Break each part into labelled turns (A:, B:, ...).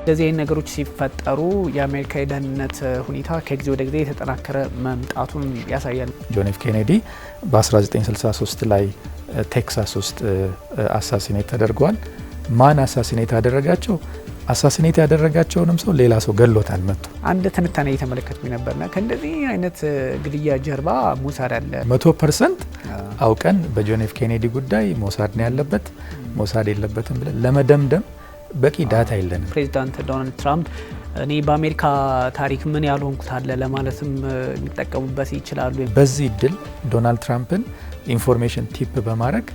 A: እንደዚህ አይነት ነገሮች ሲፈጠሩ የአሜሪካ የደህንነት ሁኔታ ከጊዜ ወደ ጊዜ የተጠናከረ መምጣቱን ያሳያል።
B: ጆን ኤፍ ኬኔዲ በ1963 ላይ ቴክሳስ ውስጥ አሳሲኔት ተደርጓል። ማን አሳሲኔት ያደረጋቸው? አሳሲኔት ያደረጋቸውንም ሰው ሌላ ሰው ገሎታል መጥቶ።
A: አንድ ትንታኔ እየተመለከትኩኝ ነበርና ከእንደዚህ አይነት ግድያ ጀርባ ሞሳድ አለ።
B: 100% አውቀን በጆን ኤፍ ኬኔዲ ጉዳይ ሞሳድ ነው ያለበት ሞሳድ የለበትም ብለን ለመደምደም በቂ ዳታ የለንም።
A: ፕሬዚዳንት ዶናልድ ትራምፕ እኔ በአሜሪካ ታሪክ ምን ያልሆንኩት አለ ለማለትም ሊጠቀሙበት ይችላሉ።
B: በዚህ እድል ዶናልድ ትራምፕን ኢንፎርሜሽን ቲፕ በማድረግ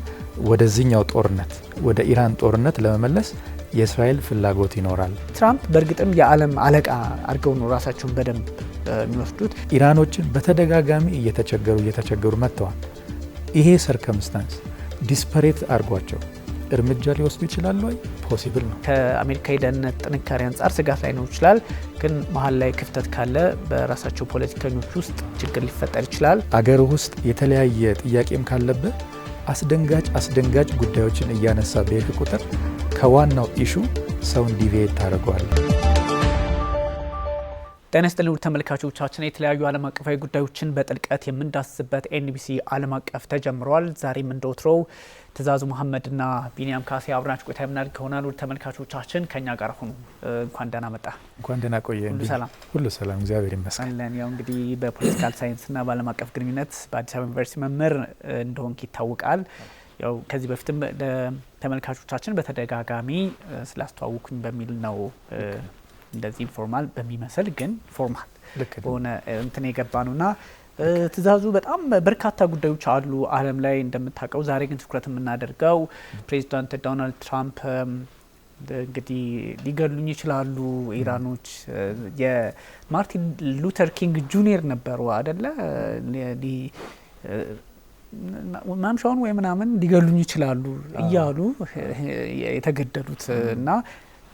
B: ወደዚህኛው ጦርነት ወደ ኢራን ጦርነት ለመመለስ የእስራኤል ፍላጎት ይኖራል።
A: ትራምፕ በእርግጥም የዓለም አለቃ አድርገው ነው ራሳቸውን በደንብ የሚወስዱት።
B: ኢራኖችን በተደጋጋሚ እየተቸገሩ መጥተዋል። ይሄ ሰርከምስታንስ ዲስፐሬት አድርጓቸው እርምጃ ሊወስዱ ይችላሉ ወይ? ፖሲብል ነው።
A: ከአሜሪካ የደህንነት ጥንካሬ አንጻር ስጋት ላይ ነው ይችላል፣ ግን መሀል ላይ ክፍተት ካለ በራሳቸው ፖለቲከኞች ውስጥ ችግር ሊፈጠር ይችላል።
B: አገር ውስጥ የተለያየ ጥያቄም ካለበት አስደንጋጭ ጉዳዮችን እያነሳ በሄድ ቁጥር ከዋናው ኢሹ ሰውን ዲቪዬት ታደርገዋል።
A: ጤና ይስጥልን ውድ ተመልካቾቻችን፣ የተለያዩ ዓለም አቀፋዊ ጉዳዮችን በጥልቀት የምንዳስስበት ኤንቢሲ ዓለም አቀፍ ተጀምሯል። ዛሬም እንደወትሮው ትእዛዙ መሐመድና ቢኒያም ካሴ አብራናችሁ ቆይታ የምናደርግ ይሆናል። ውድ ተመልካቾቻችን ከኛ ጋር ሁኑ። እንኳን ደህና መጣ።
B: እንኳን ደህና ቆየ። ሁሉ ሰላም እግዚአብሔር ይመስገን።
A: ያው እንግዲህ በፖለቲካል ሳይንስና በዓለም አቀፍ ግንኙነት በአዲስ አበባ ዩኒቨርሲቲ መምህር እንደሆንክ ይታወቃል። ያው ከዚህ በፊትም ለተመልካቾቻችን በተደጋጋሚ ስላስተዋውኩኝ በሚል ነው እንደዚህ ኢንፎርማል በሚመስል ግን ፎርማል በሆነ እንትን የገባ ነውና ትእዛዙ በጣም በርካታ ጉዳዮች አሉ ዓለም ላይ እንደምታውቀው። ዛሬ ግን ትኩረት የምናደርገው ፕሬዚዳንት ዶናልድ ትራምፕ እንግዲህ ሊገሉኝ ይችላሉ ኢራኖች። የማርቲን ሉተር ኪንግ ጁኒየር ነበሩ አይደለ? ማምሻውን ወይ ምናምን ሊገሉኝ ይችላሉ እያሉ የተገደሉት እና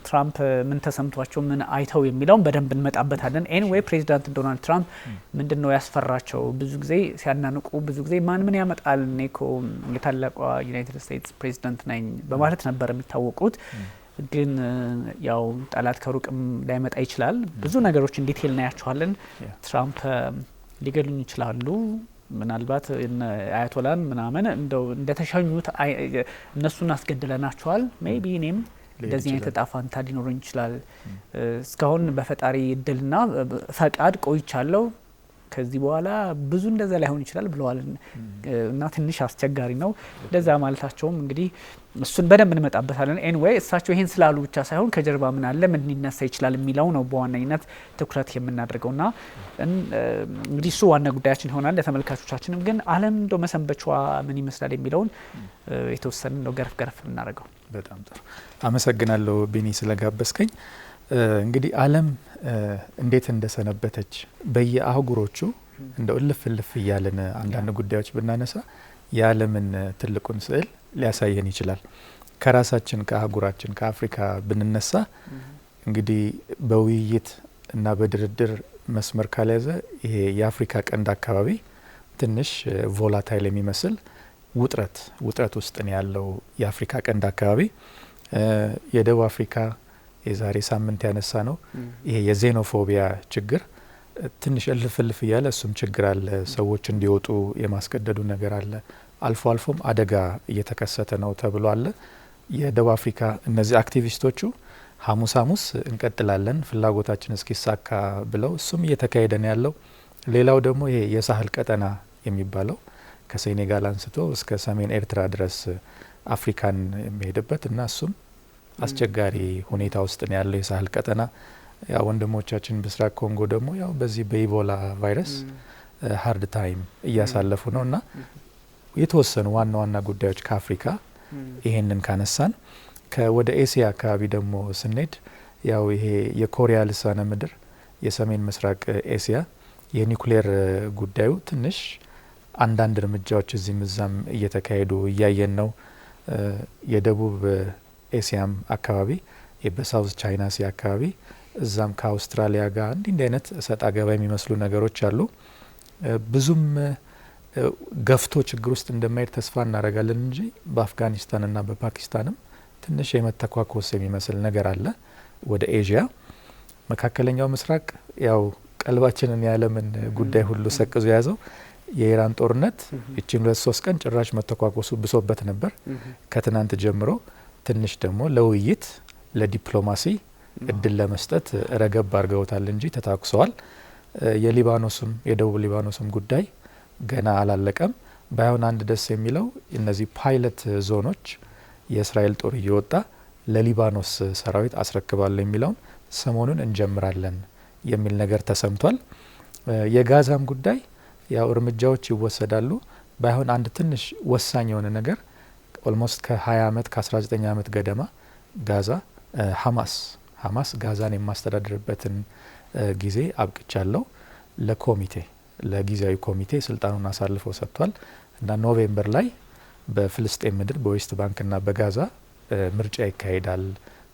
A: ትራምፕ ምን ተሰምቷቸው ምን አይተው የሚለውን በደንብ እንመጣበታለን። ኤኒዌይ ፕሬዚዳንት ዶናልድ ትራምፕ ምንድነው ያስፈራቸው? ብዙ ጊዜ ሲያናንቁ ብዙ ጊዜ ምን ያመጣል እኔኮ የታላቋ ዩናይትድ ስቴትስ ፕሬዚዳንት ነኝ በማለት ነበር የሚታወቁት። ግን ያው ጠላት ከሩቅም ላይመጣ ይችላል። ብዙ ነገሮች ዲቴል እናያቸዋለን። ትራምፕ ሊገሉኝ ይችላሉ፣ ምናልባት አያቶላን ምናምን እንደተሸኙት እነሱን አስገድለናቸዋል፣ ሜይቢ እኔም እንደዚህ አይነት እጣ ፋንታ ሊኖረኝ ይችላል። እስካሁን በፈጣሪ እድልና ፈቃድ ቆይቻለሁ፣ ከዚህ በኋላ ብዙ እንደዛ ላይሆን ይችላል ብለዋል እና ትንሽ አስቸጋሪ ነው እንደዛ ማለታቸውም። እንግዲህ እሱን በደንብ እንመጣበታለን። ኤኒዌይ እሳቸው ይሄን ስላሉ ብቻ ሳይሆን ከጀርባ ምን አለ ምን ሊነሳ ይችላል የሚለው ነው በዋነኝነት ትኩረት የምናደርገውና እንግዲህ እሱ ዋና ጉዳያችን ይሆናል። ለተመልካቾቻችንም ግን ዓለም እንደው መሰንበቻዋ ምን ይመስላል የሚለውን የተወሰነ ነው ገረፍ እናደርገው።
B: በጣም ጥሩ አመሰግናለሁ ቢኒ ስለጋበዝከኝ። እንግዲህ ዓለም እንዴት እንደሰነበተች በየአህጉሮቹ እንደው እልፍ እያለን አንዳንድ ጉዳዮች ብናነሳ የዓለምን ትልቁን ስዕል ሊያሳየን ይችላል። ከራሳችን ከአህጉራችን ከአፍሪካ ብንነሳ እንግዲህ በውይይት እና በድርድር መስመር ካልያዘ ይሄ የአፍሪካ ቀንድ አካባቢ ትንሽ ቮላታይል የሚመስል ውጥረት ውስጥ ነው ያለው የአፍሪካ ቀንድ አካባቢ። የደቡብ አፍሪካ የዛሬ ሳምንት ያነሳ ነው ይሄ የዜኖፎቢያ ችግር ትንሽ እልፍ እያለ እሱም ችግር አለ። ሰዎች እንዲወጡ የማስገደዱ ነገር አለ። አልፎም አደጋ እየተከሰተ ነው ተብሎ አለ። የደቡብ አፍሪካ እነዚህ አክቲቪስቶቹ ሐሙስ እንቀጥላለን ፍላጎታችን እስኪሳካ ብለው እሱም እየተካሄደ ነው ያለው። ሌላው ደግሞ ይሄ የሳህል ቀጠና የሚባለው ከሴኔጋል አንስቶ እስከ ሰሜን ኤርትራ ድረስ አፍሪካን የሚሄድበት እና እሱም አስቸጋሪ ሁኔታ ውስጥ ነው ያለው የሳህል ቀጠና። ያው ወንድሞቻችን በምስራቅ ኮንጎ ደግሞ ያው በዚህ በኢቦላ ቫይረስ ሃርድ ታይም እያሳለፉ ነው እና የተወሰኑ ዋና ጉዳዮች ከአፍሪካ ይሄንን ካነሳን ወደ ኤሲያ አካባቢ ደግሞ ስንሄድ ያው ይሄ የኮሪያ ልሳነ ምድር የሰሜን ምስራቅ ኤሲያ የኒውክሌር ጉዳዩ ትንሽ አንዳንድ እርምጃዎች እዚህም እዛም እየተካሄዱ እያየን ነው። የደቡብ ኤሲያም አካባቢ በሳውዝ ቻይና ሲ አካባቢ እዛም ከአውስትራሊያ ጋር እንዲህ አይነት ሰጣ ገባ የሚመስሉ ነገሮች አሉ። ብዙም ገፍቶ ችግር ውስጥ እንደማይሄድ ተስፋ እናደርጋለን እንጂ በአፍጋኒስታንና በፓኪስታንም ትንሽ የመተኳኮስ የሚመስል ነገር አለ። ወደ ኤዥያ፣ መካከለኛው ምስራቅ ያው ቀልባችንን የዓለምን ጉዳይ ሁሉ ሰቅዞ የያዘው የኢራን ጦርነት እቺን 2-3 ቀን ጭራሽ መተኳኮሱ ብሶበት ነበር። ከትናንት ጀምሮ ትንሽ ደግሞ ለውይይት ለዲፕሎማሲ እድል ለመስጠት ረገብ አድርገውታል እንጂ ተታኩሰዋል። የሊባኖስም የደቡብ ሊባኖስም ጉዳይ ገና አላለቀም። ባይሆን አንድ ደስ የሚለው እነዚህ ፓይለት ዞኖች የእስራኤል ጦር እየወጣ ለሊባኖስ ሰራዊት አስረክባል የሚለውን ሰሞኑን እንጀምራለን የሚል ነገር ተሰምቷል። የጋዛም ጉዳይ ያው እርምጃዎች ይወሰዳሉ። ባይሆን አንድ ትንሽ ወሳኝ የሆነ ነገር ኦልሞስት ከ20 ዓመት ከ19 ዓመት ገደማ ጋዛ ሐማስ ጋዛን የማስተዳድርበትን ጊዜ አብቅቻለሁ ለኮሚቴ ለጊዜያዊ ኮሚቴ ስልጣኑን አሳልፎ ሰጥቷል እና ኖቬምበር ላይ በፍልስጤም ምድር በዌስት ባንክና በጋዛ ምርጫ ይካሄዳል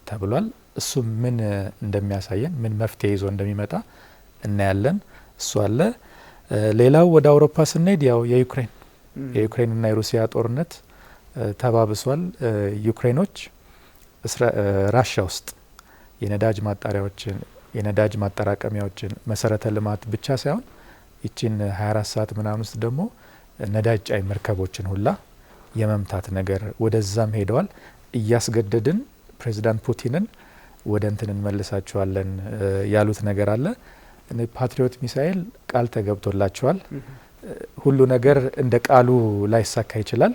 B: ተብሏል። እሱ ምን እንደሚያሳየን ምን መፍትሄ ይዞ እንደሚመጣ እናያለን። እሱ አለ። ሌላው ወደ አውሮፓ ስንሄድ ያው የዩክሬንና የሩሲያ ጦርነት ተባብሷል። ዩክሬኖች ራሻ ውስጥ የነዳጅ ማጣሪያዎችን የነዳጅ ማጠራቀሚያዎችን መሰረተ ልማት ብቻ ሳይሆን ይቺን 24 ሰዓት ምናምን ውስጥ ደግሞ ነዳጅ ጫይ መርከቦችን ሁላ የመምታት ነገር ወደዛም ሄደዋል። እያስገደድን ፕሬዚዳንት ፑቲንን ወደ እንትን እንመልሳቸዋለን ያሉት ነገር አለ። ፓትሪዮት ሚሳኤል ቃል ተገብቶላቸዋል። ሁሉ ነገር እንደ ቃሉ ላይሳካ ይችላል።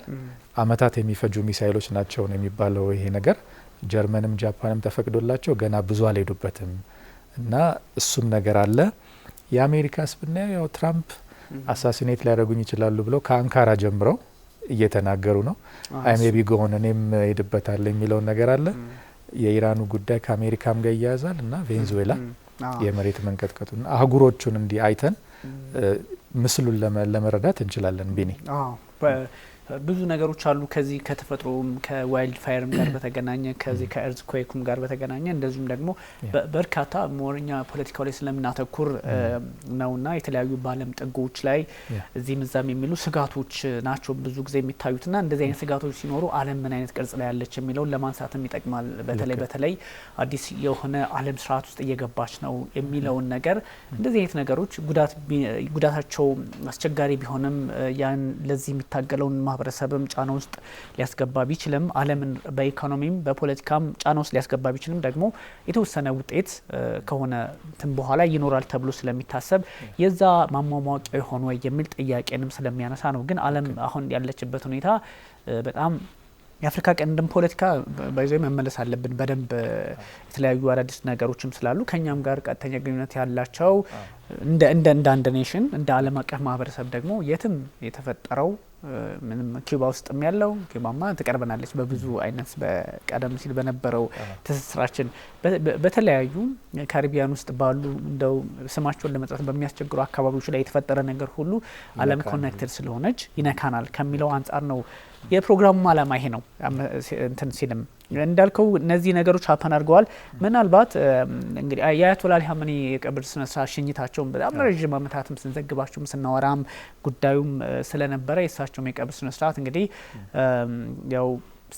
B: አመታት የሚፈጁ ሚሳኤሎች ናቸው ነው የሚባለው። ይሄ ነገር ጀርመንም ጃፓንም ተፈቅዶላቸው ገና ብዙ አልሄዱበትም እና እሱም ነገር አለ። የአሜሪካስ ብናየው ያው ትራምፕ አሳሲኔት ሊያደርጉኝ ይችላሉ ብለው ከአንካራ ጀምረው እየተናገሩ ነው። አይ ሜቢ ጎን እኔም ሄድበታል የሚለውን ነገር አለ። የኢራኑ ጉዳይ ከአሜሪካም ጋር ይያያዛል እና ቬንዙዌላ የመሬት መንቀጥቀጡና አህጉሮቹን እንዲ አይተን ምስሉን ለመረዳት እንችላለን። ቢኒ
A: ብዙ ነገሮች አሉ ከዚህ ከተፈጥሮም ከዋይልድ ፋየርም ጋር በተገናኘ ከዚህ ከኤርዝኩዌኩም ጋር በተገናኘ እንደዚሁም ደግሞ በርካታ ሞርኛ ፖለቲካው ላይ ስለምናተኩር ነውና የተለያዩ ባለም ጥጎች ላይ እዚህ ምዛም የሚሉ ስጋቶች ናቸው ብዙ ጊዜ የሚታዩትና እንደዚህ አይነት ስጋቶች ሲኖሩ ዓለም ምን አይነት ቅርጽ ላይ ያለች የሚለውን ለማንሳትም ይጠቅማል። በተለይ አዲስ የሆነ ዓለም ስርዓት ውስጥ እየገባች ነው የሚለውን ነገር እንደዚህ አይነት ነገሮች ጉዳታቸው አስቸጋሪ ቢሆንም ያን ለዚህ የሚታገለውን ማህበረሰብም ጫና ውስጥ ሊያስገባ ቢችልም ዓለምን በኢኮኖሚም በፖለቲካም ጫና ውስጥ ሊያስገባ ቢችልም ደግሞ የተወሰነ ውጤት ከሆነ እንትን በኋላ ይኖራል ተብሎ ስለሚታሰብ የዛ ማሟሟቂያ የሆነ ወይ የሚል ጥያቄንም ስለሚያነሳ ነው። ግን ዓለም አሁን ያለችበት ሁኔታ በጣም የአፍሪካ ቀንድም ፖለቲካ ባይዘይ መመለስ አለብን በደንብ የተለያዩ አዳዲስ ነገሮችም ስላሉ ከኛም ጋር ቀጥተኛ ግንኙነት ያላቸው እንደ አንድ ኔሽን እንደ ዓለም አቀፍ ማህበረሰብ ደግሞ የትም የተፈጠረው ምንም ኪዩባ ውስጥም ያለው ኪዩባማ ተቀርበናለች በብዙ አይነት በቀደም ሲል በነበረው ትስስራችን በተለያዩ ካሪቢያን ውስጥ ባሉ እንደው ስማቸውን ለመጥራት በሚያስቸግሩ አካባቢዎች ላይ የተፈጠረ ነገር ሁሉ ዓለም ኮኔክትድ ስለሆነች ይነካናል ከሚለው አንጻር ነው የፕሮግራሙ ዓላማ ይሄ ነው። እንትን ሲልም እንዳልከው እነዚህ ነገሮች ሀፐን አድርገዋል። ምናልባት እንግዲህ የአያቶላ አሊ ሀመኒ የቀብር ስነ ስርዓት ሽኝታቸውን በጣም ረጅም ዓመታትም ስንዘግባቸውም ስናወራም ጉዳዩም ስለነበረ የእሳቸውም የቀብር ስነ ስርዓት እንግዲህ ያው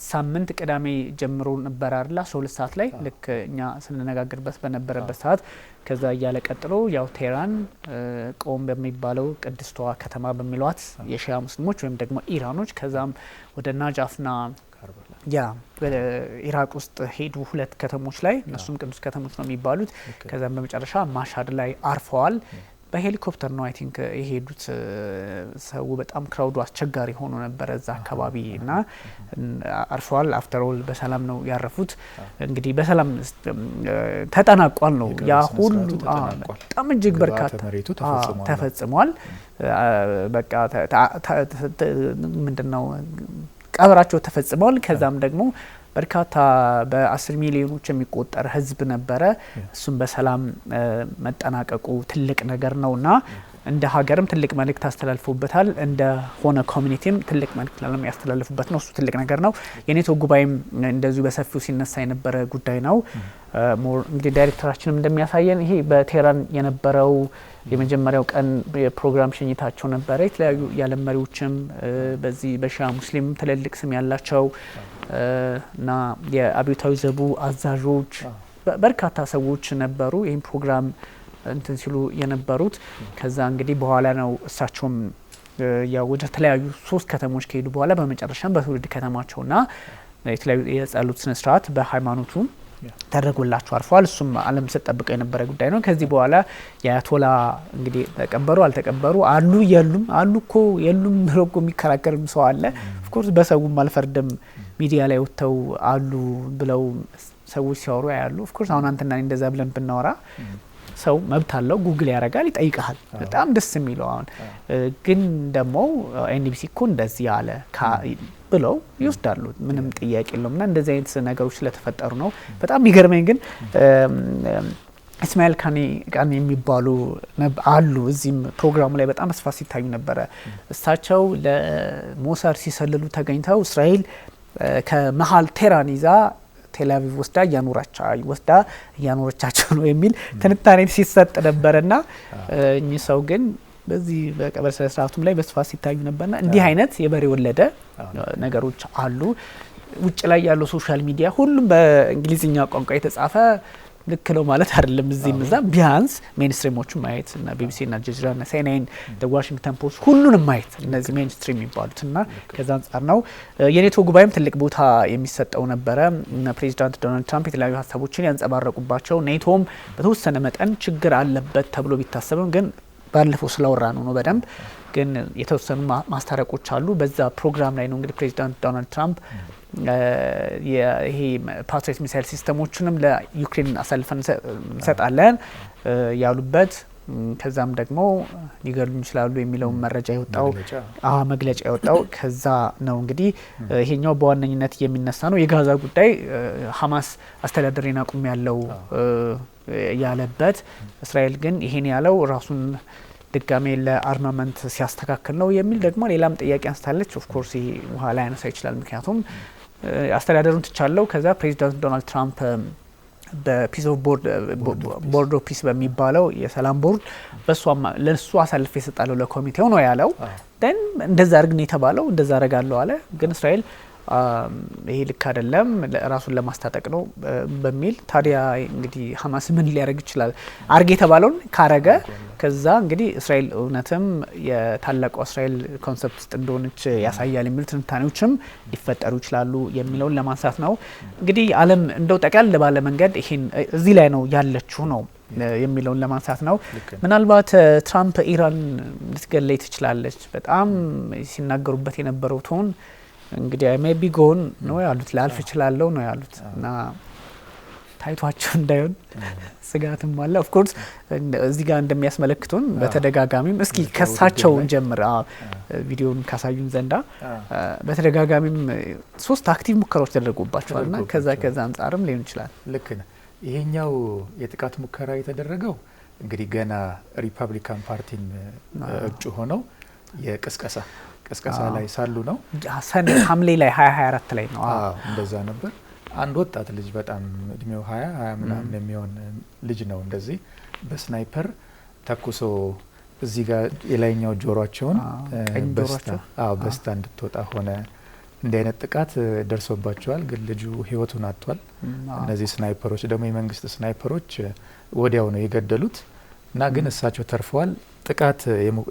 A: ሳምንት ቅዳሜ ጀምሮ ነበር አይደል 12 ሰዓት ላይ ልክ እኛ ስንነጋገርበት በነበረበት ሰዓት ከዛ እያለ ቀጥሎ ያው ቴህራን ቆም በሚባለው ቅድስቷ ከተማ በሚሏት የሺያ ሙስሊሞች ወይም ደግሞ ኢራኖች ከዛም ወደ ናጃፍና ያ ኢራቅ ውስጥ ሄዱ ሁለት ከተሞች ላይ እነሱም ቅዱስ ከተሞች ነው የሚባሉት። ከዛም በመጨረሻ ማሻድ ላይ አርፈዋል። በሄሊኮፕተር ነው አይ ቲንክ የሄዱት። ሰው በጣም ክራውዱ አስቸጋሪ ሆኖ ነበር እዛ አካባቢ እና አርፈዋል። አፍተር ኦል በሰላም ነው ያረፉት። እንግዲህ በሰላም ተጠናቋል ነው ያ ሁሉ በጣም እጅግ በርካታ ተፈጽሟል። በቃ ምንድነው ቀብራቸው ተፈጽሟል። ከዛም ደግሞ በርካታ በ10 ሚሊዮኖች የሚቆጠር ህዝብ ነበረ። እሱም በሰላም መጠናቀቁ ትልቅ ነገር ነውና እንደ ሀገርም ትልቅ መልእክት አስተላልፎበታል። እንደ ሆነ ኮሚኒቲም ትልቅ መልእክት ለለም ያስተላልፉበት ነው። እሱ ትልቅ ነገር ነው። የኔቶ ጉባኤም እንደዚሁ በሰፊው ሲነሳ የነበረ ጉዳይ ነው። እንግዲህ ዳይሬክተራችንም እንደሚያሳየን ይሄ በቴህራን የነበረው የመጀመሪያው ቀን የፕሮግራም ሽኝታቸው ነበረ። የተለያዩ የዓለም መሪዎችም በዚህ በሺያ ሙስሊም ትልልቅ ስም ያላቸው እና የአብዮታዊ ዘቡ አዛዦች በርካታ ሰዎች ነበሩ ይህን ፕሮግራም እንትን ሲሉ የነበሩት። ከዛ እንግዲህ በኋላ ነው እሳቸውም ያው ወደ ተለያዩ 3 ከተሞች ከሄዱ በኋላ በመጨረሻም በትውልድ ከተማቸውና የተለያዩ የጸሎት ስነ ስርዓት በሃይማኖቱ ተደርጎላቸው አርፈዋል። እሱም ዓለም ስትጠብቀው የነበረ ጉዳይ ነው። ከዚህ በኋላ የአያቶላ እንግዲህ ተቀበሩ አልተቀበሩ አሉ የሉም አሉ እኮ የሉም ብሎ እኮ የሚከራከርም ሰው አለ። ኦፍኮርስ በሰውም አልፈርድም። ሚዲያ ላይ ወጥተው አሉ ብለው ሰዎች ሲያወሩ ያያሉ። ኦፍኮርስ አሁን አንተና እንደዛ ብለን ብናወራ ሰው መብት አለው፣ ጉግል ያደርጋል፣ ይጠይቃል። በጣም ደስ የሚለው አሁን ግን ደግሞ ኤንቢሲ እኮ እንደዚህ ያለ ብለው ይወስዳሉ። ምንም ጥያቄ የለውም። እና እንደዚህ አይነት ነገሮች ስለተፈጠሩ ነው። በጣም የሚገርመኝ ግን እስማኤል ካኔ የሚባሉ አሉ። እዚህም ፕሮግራሙ ላይ በጣም በስፋት ሲታዩ ነበረ። እሳቸው ለሞሳድ ሲሰልሉ ተገኝተው እስራኤል ከመሀል ቴህራን ይዛ ቴልአቪቭ ወስዳ እያኖረቻቸው ነው የሚል ትንታኔ ሲሰጥ ነበርና እኚህ ሰው ግን በዚህ በቀብር ስነ ስርዓቱም ላይ በስፋት ሲታዩ ነበርና እንዲህ አይነት የበሬ ወለደ ነገሮች አሉ። ውጭ ላይ ያለው ሶሻል ሚዲያ ሁሉም በእንግሊዝኛ ቋንቋ የተጻፈ ልክ ነው ማለት አይደለም። እዚህም እዛ ቢያንስ ሜንስትሪሞቹን ማየት እና ቢቢሲ እና አልጀዚራ እና ሲኤንኤን ዋሽንግተን ፖስት ሁሉንም ማየት እነዚህ ሜንስትሪም የሚባሉት እና ከዛ አንጻር ነው። የኔቶ ጉባኤም ትልቅ ቦታ የሚሰጠው ነበረ። ፕሬዚዳንት ዶናልድ ትራምፕ የተለያዩ ሀሳቦችን ያንጸባረቁባቸው፣ ኔቶም በተወሰነ መጠን ችግር አለበት ተብሎ ቢታሰብም ግን ባለፈው ስላወራ ነው በደንብ ግን የተወሰኑ ማስታረቆች አሉ። በዛ ፕሮግራም ላይ ነው እንግዲህ ፕሬዚዳንት ዶናልድ ትራምፕ ይሄ ፓትሪዮት ሚሳይል ሲስተሞችንም ለዩክሬን አሳልፈን እንሰጣለን ያሉበት፣ ከዛም ደግሞ ሊገሉኝ ይችላሉ የሚለውን መረጃ የወጣው መግለጫ የወጣው ከዛ ነው። እንግዲህ ይሄኛው በዋነኝነት የሚነሳ ነው። የጋዛ ጉዳይ ሐማስ አስተዳደሬን አቁም ያለው ያለበት፣ እስራኤል ግን ይሄን ያለው ራሱን ድጋሜ ለአርማመንት ሲያስተካክል ነው የሚል ደግሞ ሌላም ጥያቄ አንስታለች። ኦፍኮርስ ይሄ በኋላ ያነሳ ይችላል። ምክንያቱም አስተዳደሩን ትቻለው ከዛ ፕሬዚዳንት ዶናልድ ትራምፕ በፒስ ኦፍ ቦርድ ኦፍ ፒስ በሚባለው የሰላም ቦርድ ለሱ አሳልፌ እሰጣለሁ ለኮሚቴው ነው ያለው። ደን እንደዛ አድርግ ነው የተባለው። እንደዛ አደርጋለሁ አለ። ግን እስራኤል ይሄ ልክ አይደለም ራሱን ለማስታጠቅ ነው በሚል ታዲያ እንግዲህ ሐማስ ምን ሊያደርግ ይችላል? አርግ የተባለውን ካረገ ከዛ እንግዲህ እስራኤል እውነትም የታላቋ እስራኤል ኮንሰፕት ውስጥ እንደሆነች ያሳያል የሚሉ ትንታኔዎችም ሊፈጠሩ ይችላሉ የሚለውን ለማንሳት ነው። እንግዲህ ዓለም እንደው ጠቅለል ባለ መንገድ ይሄን እዚህ ላይ ነው ያለችው ነው የሚለውን ለማንሳት ነው። ምናልባት ትራምፕ ኢራን ልትገለይ ትችላለች በጣም ሲናገሩበት የነበረው ቶን እንግዲህ ሜቢ ጎን ነው ያሉት፣ ላልፍ እችላለሁ ነው ያሉት እና ታይቷቸው እንዳይሆን ስጋትም አለ። ኦፍ ኮርስ እዚህ ጋር እንደሚያስመለክቱን በተደጋጋሚም እስኪ ከሳቸው እንጀምር ቪዲዮውን ካሳዩን ዘንዳ በተደጋጋሚም 3 አክቲቭ ሙከራዎች ተደርጎባቸዋልና ከዛ አንጻርም ሊሆን ይችላል።
B: ልክ ነው። ይሄኛው የጥቃት ሙከራ የተደረገው እንግዲህ ገና ሪፐብሊካን ፓርቲን እጩ ሆነው የቅስቀሳ ላይ ሳሉ ነው።
A: ሐምሌ ላይ 2024 ላይ ነው።
B: እንደዛ ነበር። አንድ ወጣት ልጅ በጣም እድሜው 20 ምናምን የሚሆን ልጅ ነው እንደዚህ በስናይፐር ተኩሶ እዚህ ጋር የላይኛው ጆሮአቸውን በስታ እንድትወጣ ሆነ። እንዲህ አይነት ጥቃት ደርሶባቸዋል። ግን ልጁ ህይወቱን አጥቷል። እነዚህ ስናይፐሮች ደግሞ የመንግስት ስናይፐሮች ወዲያው ነው የገደሉት እና ግን እሳቸው ተርፈዋል።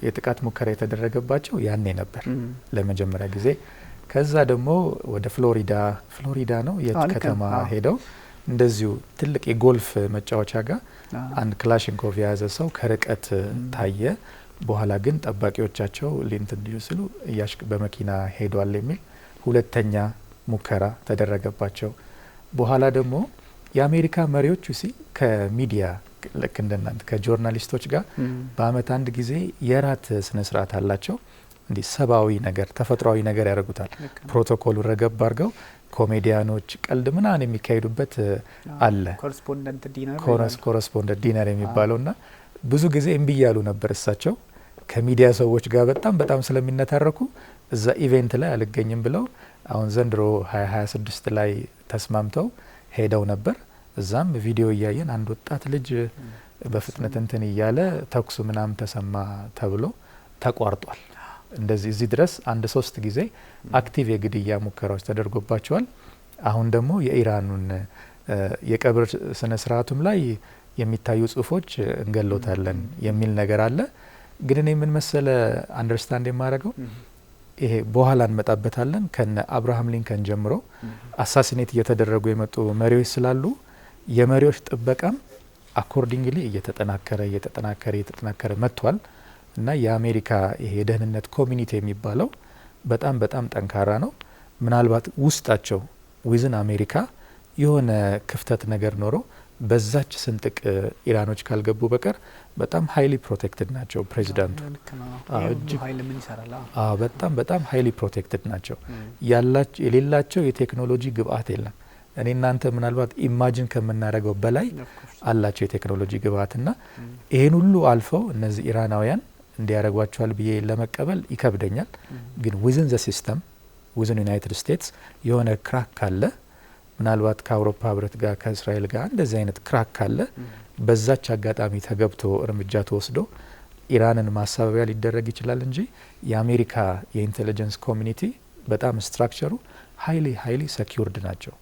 B: የጥቃት ሙከራ የተደረገባቸው ያኔ ነበር ለመጀመሪያ ጊዜ። ከዛ ደግሞ ወደ ፍሎሪዳ ነው የት ከተማ ሄደው እንደዚሁ ትልቅ የጎልፍ መጫወቻ ጋር አንድ ክላሽንኮቭ የያዘ ሰው ከርቀት ታየ። በኋላ ግን ጠባቂዎቻቸው ሊንትን እንዲሉ ሲሉ በመኪና ሄዷል የሚል ሁለተኛ ሙከራ ተደረገባቸው። በኋላ ደግሞ የአሜሪካ መሪዎች ከሚዲያ ልክ እንደናንተ ከጆርናሊስቶች ጋር በአመት አንድ ጊዜ የራት ስነ ስርዓት አላቸው። እንዲህ ሰባዊ ነገር ተፈጥሯዊ ነገር ያደርጉታል። ፕሮቶኮሉ ረገብ አድርገው ኮሜዲያኖች ቀልድ ምናምን የሚካሄዱበት አለ። ኮረስፖንደንት ዲነር የሚባለውና ብዙ ጊዜ እምቢ ያሉ ነበር እሳቸው ከሚዲያ ሰዎች ጋር በጣም ስለሚነታረኩ እዛ ኢቬንት ላይ አልገኝም ብለው አሁን ዘንድሮ 2026 ላይ ተስማምተው ሄደው ነበር። እዛም ቪዲዮ እያየን አንድ ወጣት ልጅ በፍጥነት እንትን እያለ ተኩሱ ምናምን ተሰማ ተብሎ ተቋርጧል። እንደዚህ እዚህ ድረስ 3 ጊዜ አክቲቭ የግድያ ሙከራዎች ተደርጎባቸዋል። አሁን ደግሞ የኢራኑን የቀብር ስነ ስርዓቱም ላይ የሚታዩ ጽሁፎች እንገሎታለን የሚል ነገር አለ። ግን እኔ ምን መሰለ አንደርስታንድ የማደርገው ይሄ በኋላ እንመጣበታለን ከነ አብርሃም ሊንከን ጀምሮ አሳሲኔት እየተደረጉ የመጡ መሪዎች ስላሉ የመሪዎች ጥበቃም አኮርዲንግሊ እየተጠናከረ መጥቷል እና የአሜሪካ ይሄ የደህንነት ኮሚኒቲ የሚባለው በጣም ጠንካራ ነው። ምናልባት ውስጣቸው ዊዝን አሜሪካ የሆነ ክፍተት ነገር ኖሮ በዛች ስንጥቅ ኢራኖች ካልገቡ በቀር በጣም ሃይሊ ፕሮቴክትድ ናቸው ፕሬዚዳንቱ። በጣም ሃይሊ ፕሮቴክትድ ናቸው። የሌላቸው የቴክኖሎጂ ግብአት የለም። እኔ እናንተ ምናልባት ኢማጂን ከምናደርገው በላይ አላቸው የቴክኖሎጂ ግብአትና ይሄን ሁሉ አልፈው እነዚህ ኢራናውያን እንዲያደርጓቸዋል ብዬ ለመቀበል ይከብደኛል። ግን ዊዝን ዘ ሲስተም ዊዝን ዩናይትድ ስቴትስ የሆነ ክራክ ካለ ምናልባት ከአውሮፓ ህብረት ጋር ከእስራኤል ጋር እንደዚህ አይነት ክራክ ካለ በዛች አጋጣሚ ተገብቶ እርምጃ ተወስዶ ኢራንን ማሳበቢያ ሊደረግ ይችላል እንጂ የአሜሪካ የኢንቴሊጀንስ ኮሚኒቲ በጣም ስትራክቸሩ ሃይሊ ሰኪውርድ ናቸው።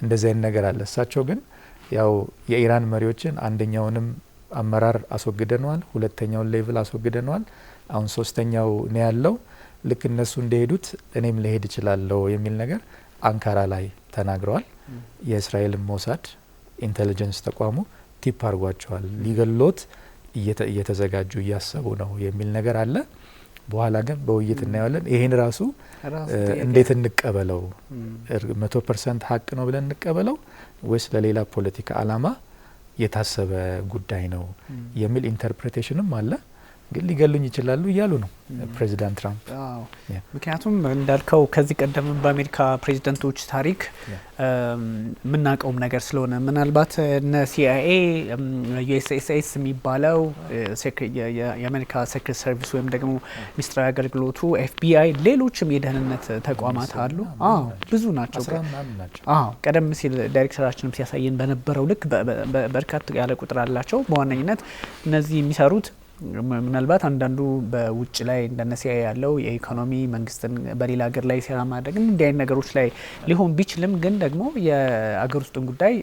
B: እንደዚህ አይነት ነገር አለ። እሳቸው ግን ያው የኢራን መሪዎችን አንደኛውንም አመራር አስወግደነዋል፣ ሁለተኛውን ሌቭል አስወግደነዋል፣ አሁን ሶስተኛው ነው ያለው። ልክ እነሱ እንደሄዱት እኔም ልሄድ እችላለሁ የሚል ነገር አንካራ ላይ ተናግረዋል። የእስራኤል ሞሳድ ኢንቴሊጀንስ ተቋሙ ቲፕ አድርጓቸዋል፣ ሊገሎት እየተዘጋጁ እያሰቡ ነው የሚል ነገር አለ። በኋላ ግን በውይይት እናየዋለን። ይሄን ራሱ እንዴት እንቀበለው? 100% ሀቅ ነው ብለን እንቀበለው ወይስ ለሌላ ፖለቲካ አላማ የታሰበ ጉዳይ ነው የሚል ኢንተርፕሬቴሽንም አለ። ግን ሊገሉኝ ይችላሉ እያሉ ነው ፕሬዚዳንት ትራምፕ።
A: ምክንያቱም እንዳልከው ከዚህ ቀደም በአሜሪካ ፕሬዚደንቶች ታሪክ የምናውቀውም ነገር ስለሆነ ምናልባት እነ ሲአይኤ፣ ዩኤስኤስኤስ የሚባለው የአሜሪካ ሴክሬት ሰርቪስ ወይም ደግሞ ሚኒስትራዊ አገልግሎቱ፣ ኤፍቢአይ፣ ሌሎችም የደህንነት ተቋማት አሉ። ብዙ ናቸው። ቀደም ሲል ዳይሬክተራችንም ሲያሳየን በነበረው ልክ በርካታ ያለ ቁጥር አላቸው። በዋነኝነት እነዚህ የሚሰሩት ምናልባት አንዳንዱ በውጭ ላይ እንደነ ሲአይኤ ያለው የኢኮኖሚ መንግስትን በሌላ ሀገር ላይ ሴራ ማድረግ እንዲህ አይነት ነገሮች ላይ ሊሆን ቢችልም ግን ደግሞ የአገር ውስጥን ጉዳይ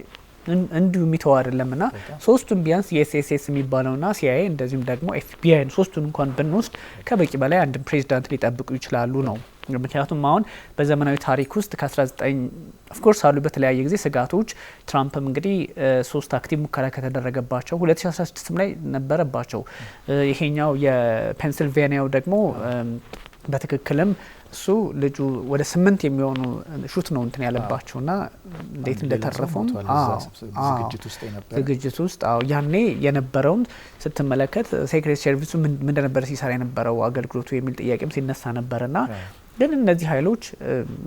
A: እንዲሁ የሚተው አይደለምና ሶስቱን ቢያንስ የኤስኤስኤስ የሚባለውና ሲአይኤ እንደዚሁም ደግሞ ኤፍቢአይን ሶስቱን እንኳን ብንወስድ ከበቂ በላይ አንድ ፕሬዚዳንት ሊጠብቁ ይችላሉ ነው። ምክንያቱም አሁን በዘመናዊ ታሪክ ውስጥ ከ19 ኦፍኮርስ አሉ በተለያየ ጊዜ ስጋቶች። ትራምፕም እንግዲህ 3 አክቲቭ ሙከራ ከተደረገባቸው 2016 ላይ ነበረባቸው። ይሄኛው የፔንሲልቬኒያው ደግሞ በትክክልም እሱ ልጁ ወደ 8 የሚሆኑ ሹት ነው እንትን ያለባቸውና እንዴት እንደተረፈም ዝግጅት ውስጥ ያኔ የነበረውን ስትመለከት ሴክሬት ሰርቪሱ ምን እንደነበረ ሲሰራ የነበረው አገልግሎቱ የሚል ጥያቄም ሲነሳ ነበርና ግን እነዚህ ኃይሎች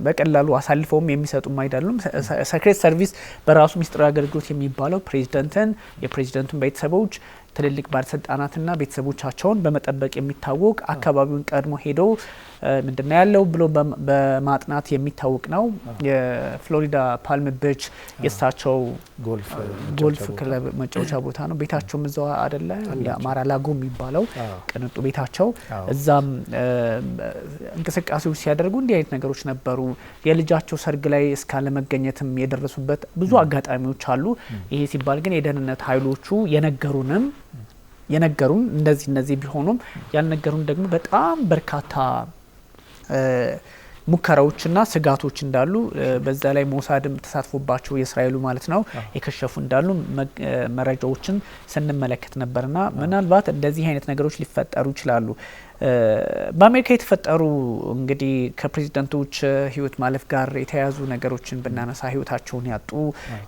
A: በቀላሉ አሳልፈውም የሚሰጡም አይደሉም። ሴክሬት ሰርቪስ በራሱ ሚኒስትራዊ አገልግሎት የሚባለው ፕሬዚደንትን፣ የፕሬዚደንቱን ቤተሰቦች፣ ትልልቅ ባለስልጣናትና ቤተሰቦቻቸውን በመጠበቅ የሚታወቅ አካባቢውን ቀድሞ ሄዶ ምንድነው ያለው ብሎ በማጥናት የሚታወቅ ነው። የፍሎሪዳ ፓልም ቢች የእሳቸው ጎልፍ ክለብ መጫወቻ ቦታ ነው። ቤታቸውም እዛው አይደለ ማራላጎ የሚባለው ቅንጡ ቤታቸው። እዛም እንቅስቃሴዎች ሲያደርጉ እንዲህ አይነት ነገሮች ነበሩ። የልጃቸው ሰርግ ላይ እስካለ መገኘትም የደረሱበት ብዙ አጋጣሚዎች አሉ። ይሄ ሲባል ግን የደህንነት ኃይሎቹ የነገሩን እንደዚህ ቢሆኑም ያልነገሩን ደግሞ በጣም በርካታ ሙከራዎችና ስጋቶች እንዳሉ በዛ ላይ ሞሳድም ተሳትፎባቸው የእስራኤሉ ማለት ነው የከሸፉ እንዳሉ መረጃዎችን ስንመለከት ነበርና ምናልባት እንደዚህ አይነት ነገሮች ሊፈጠሩ ይችላሉ። በአሜሪካ የተፈጠሩ እንግዲህ ከፕሬዚደንቶች ህይወት ማለፍ ጋር የተያያዙ ነገሮችን ብናነሳ ህይወታቸውን ያጡ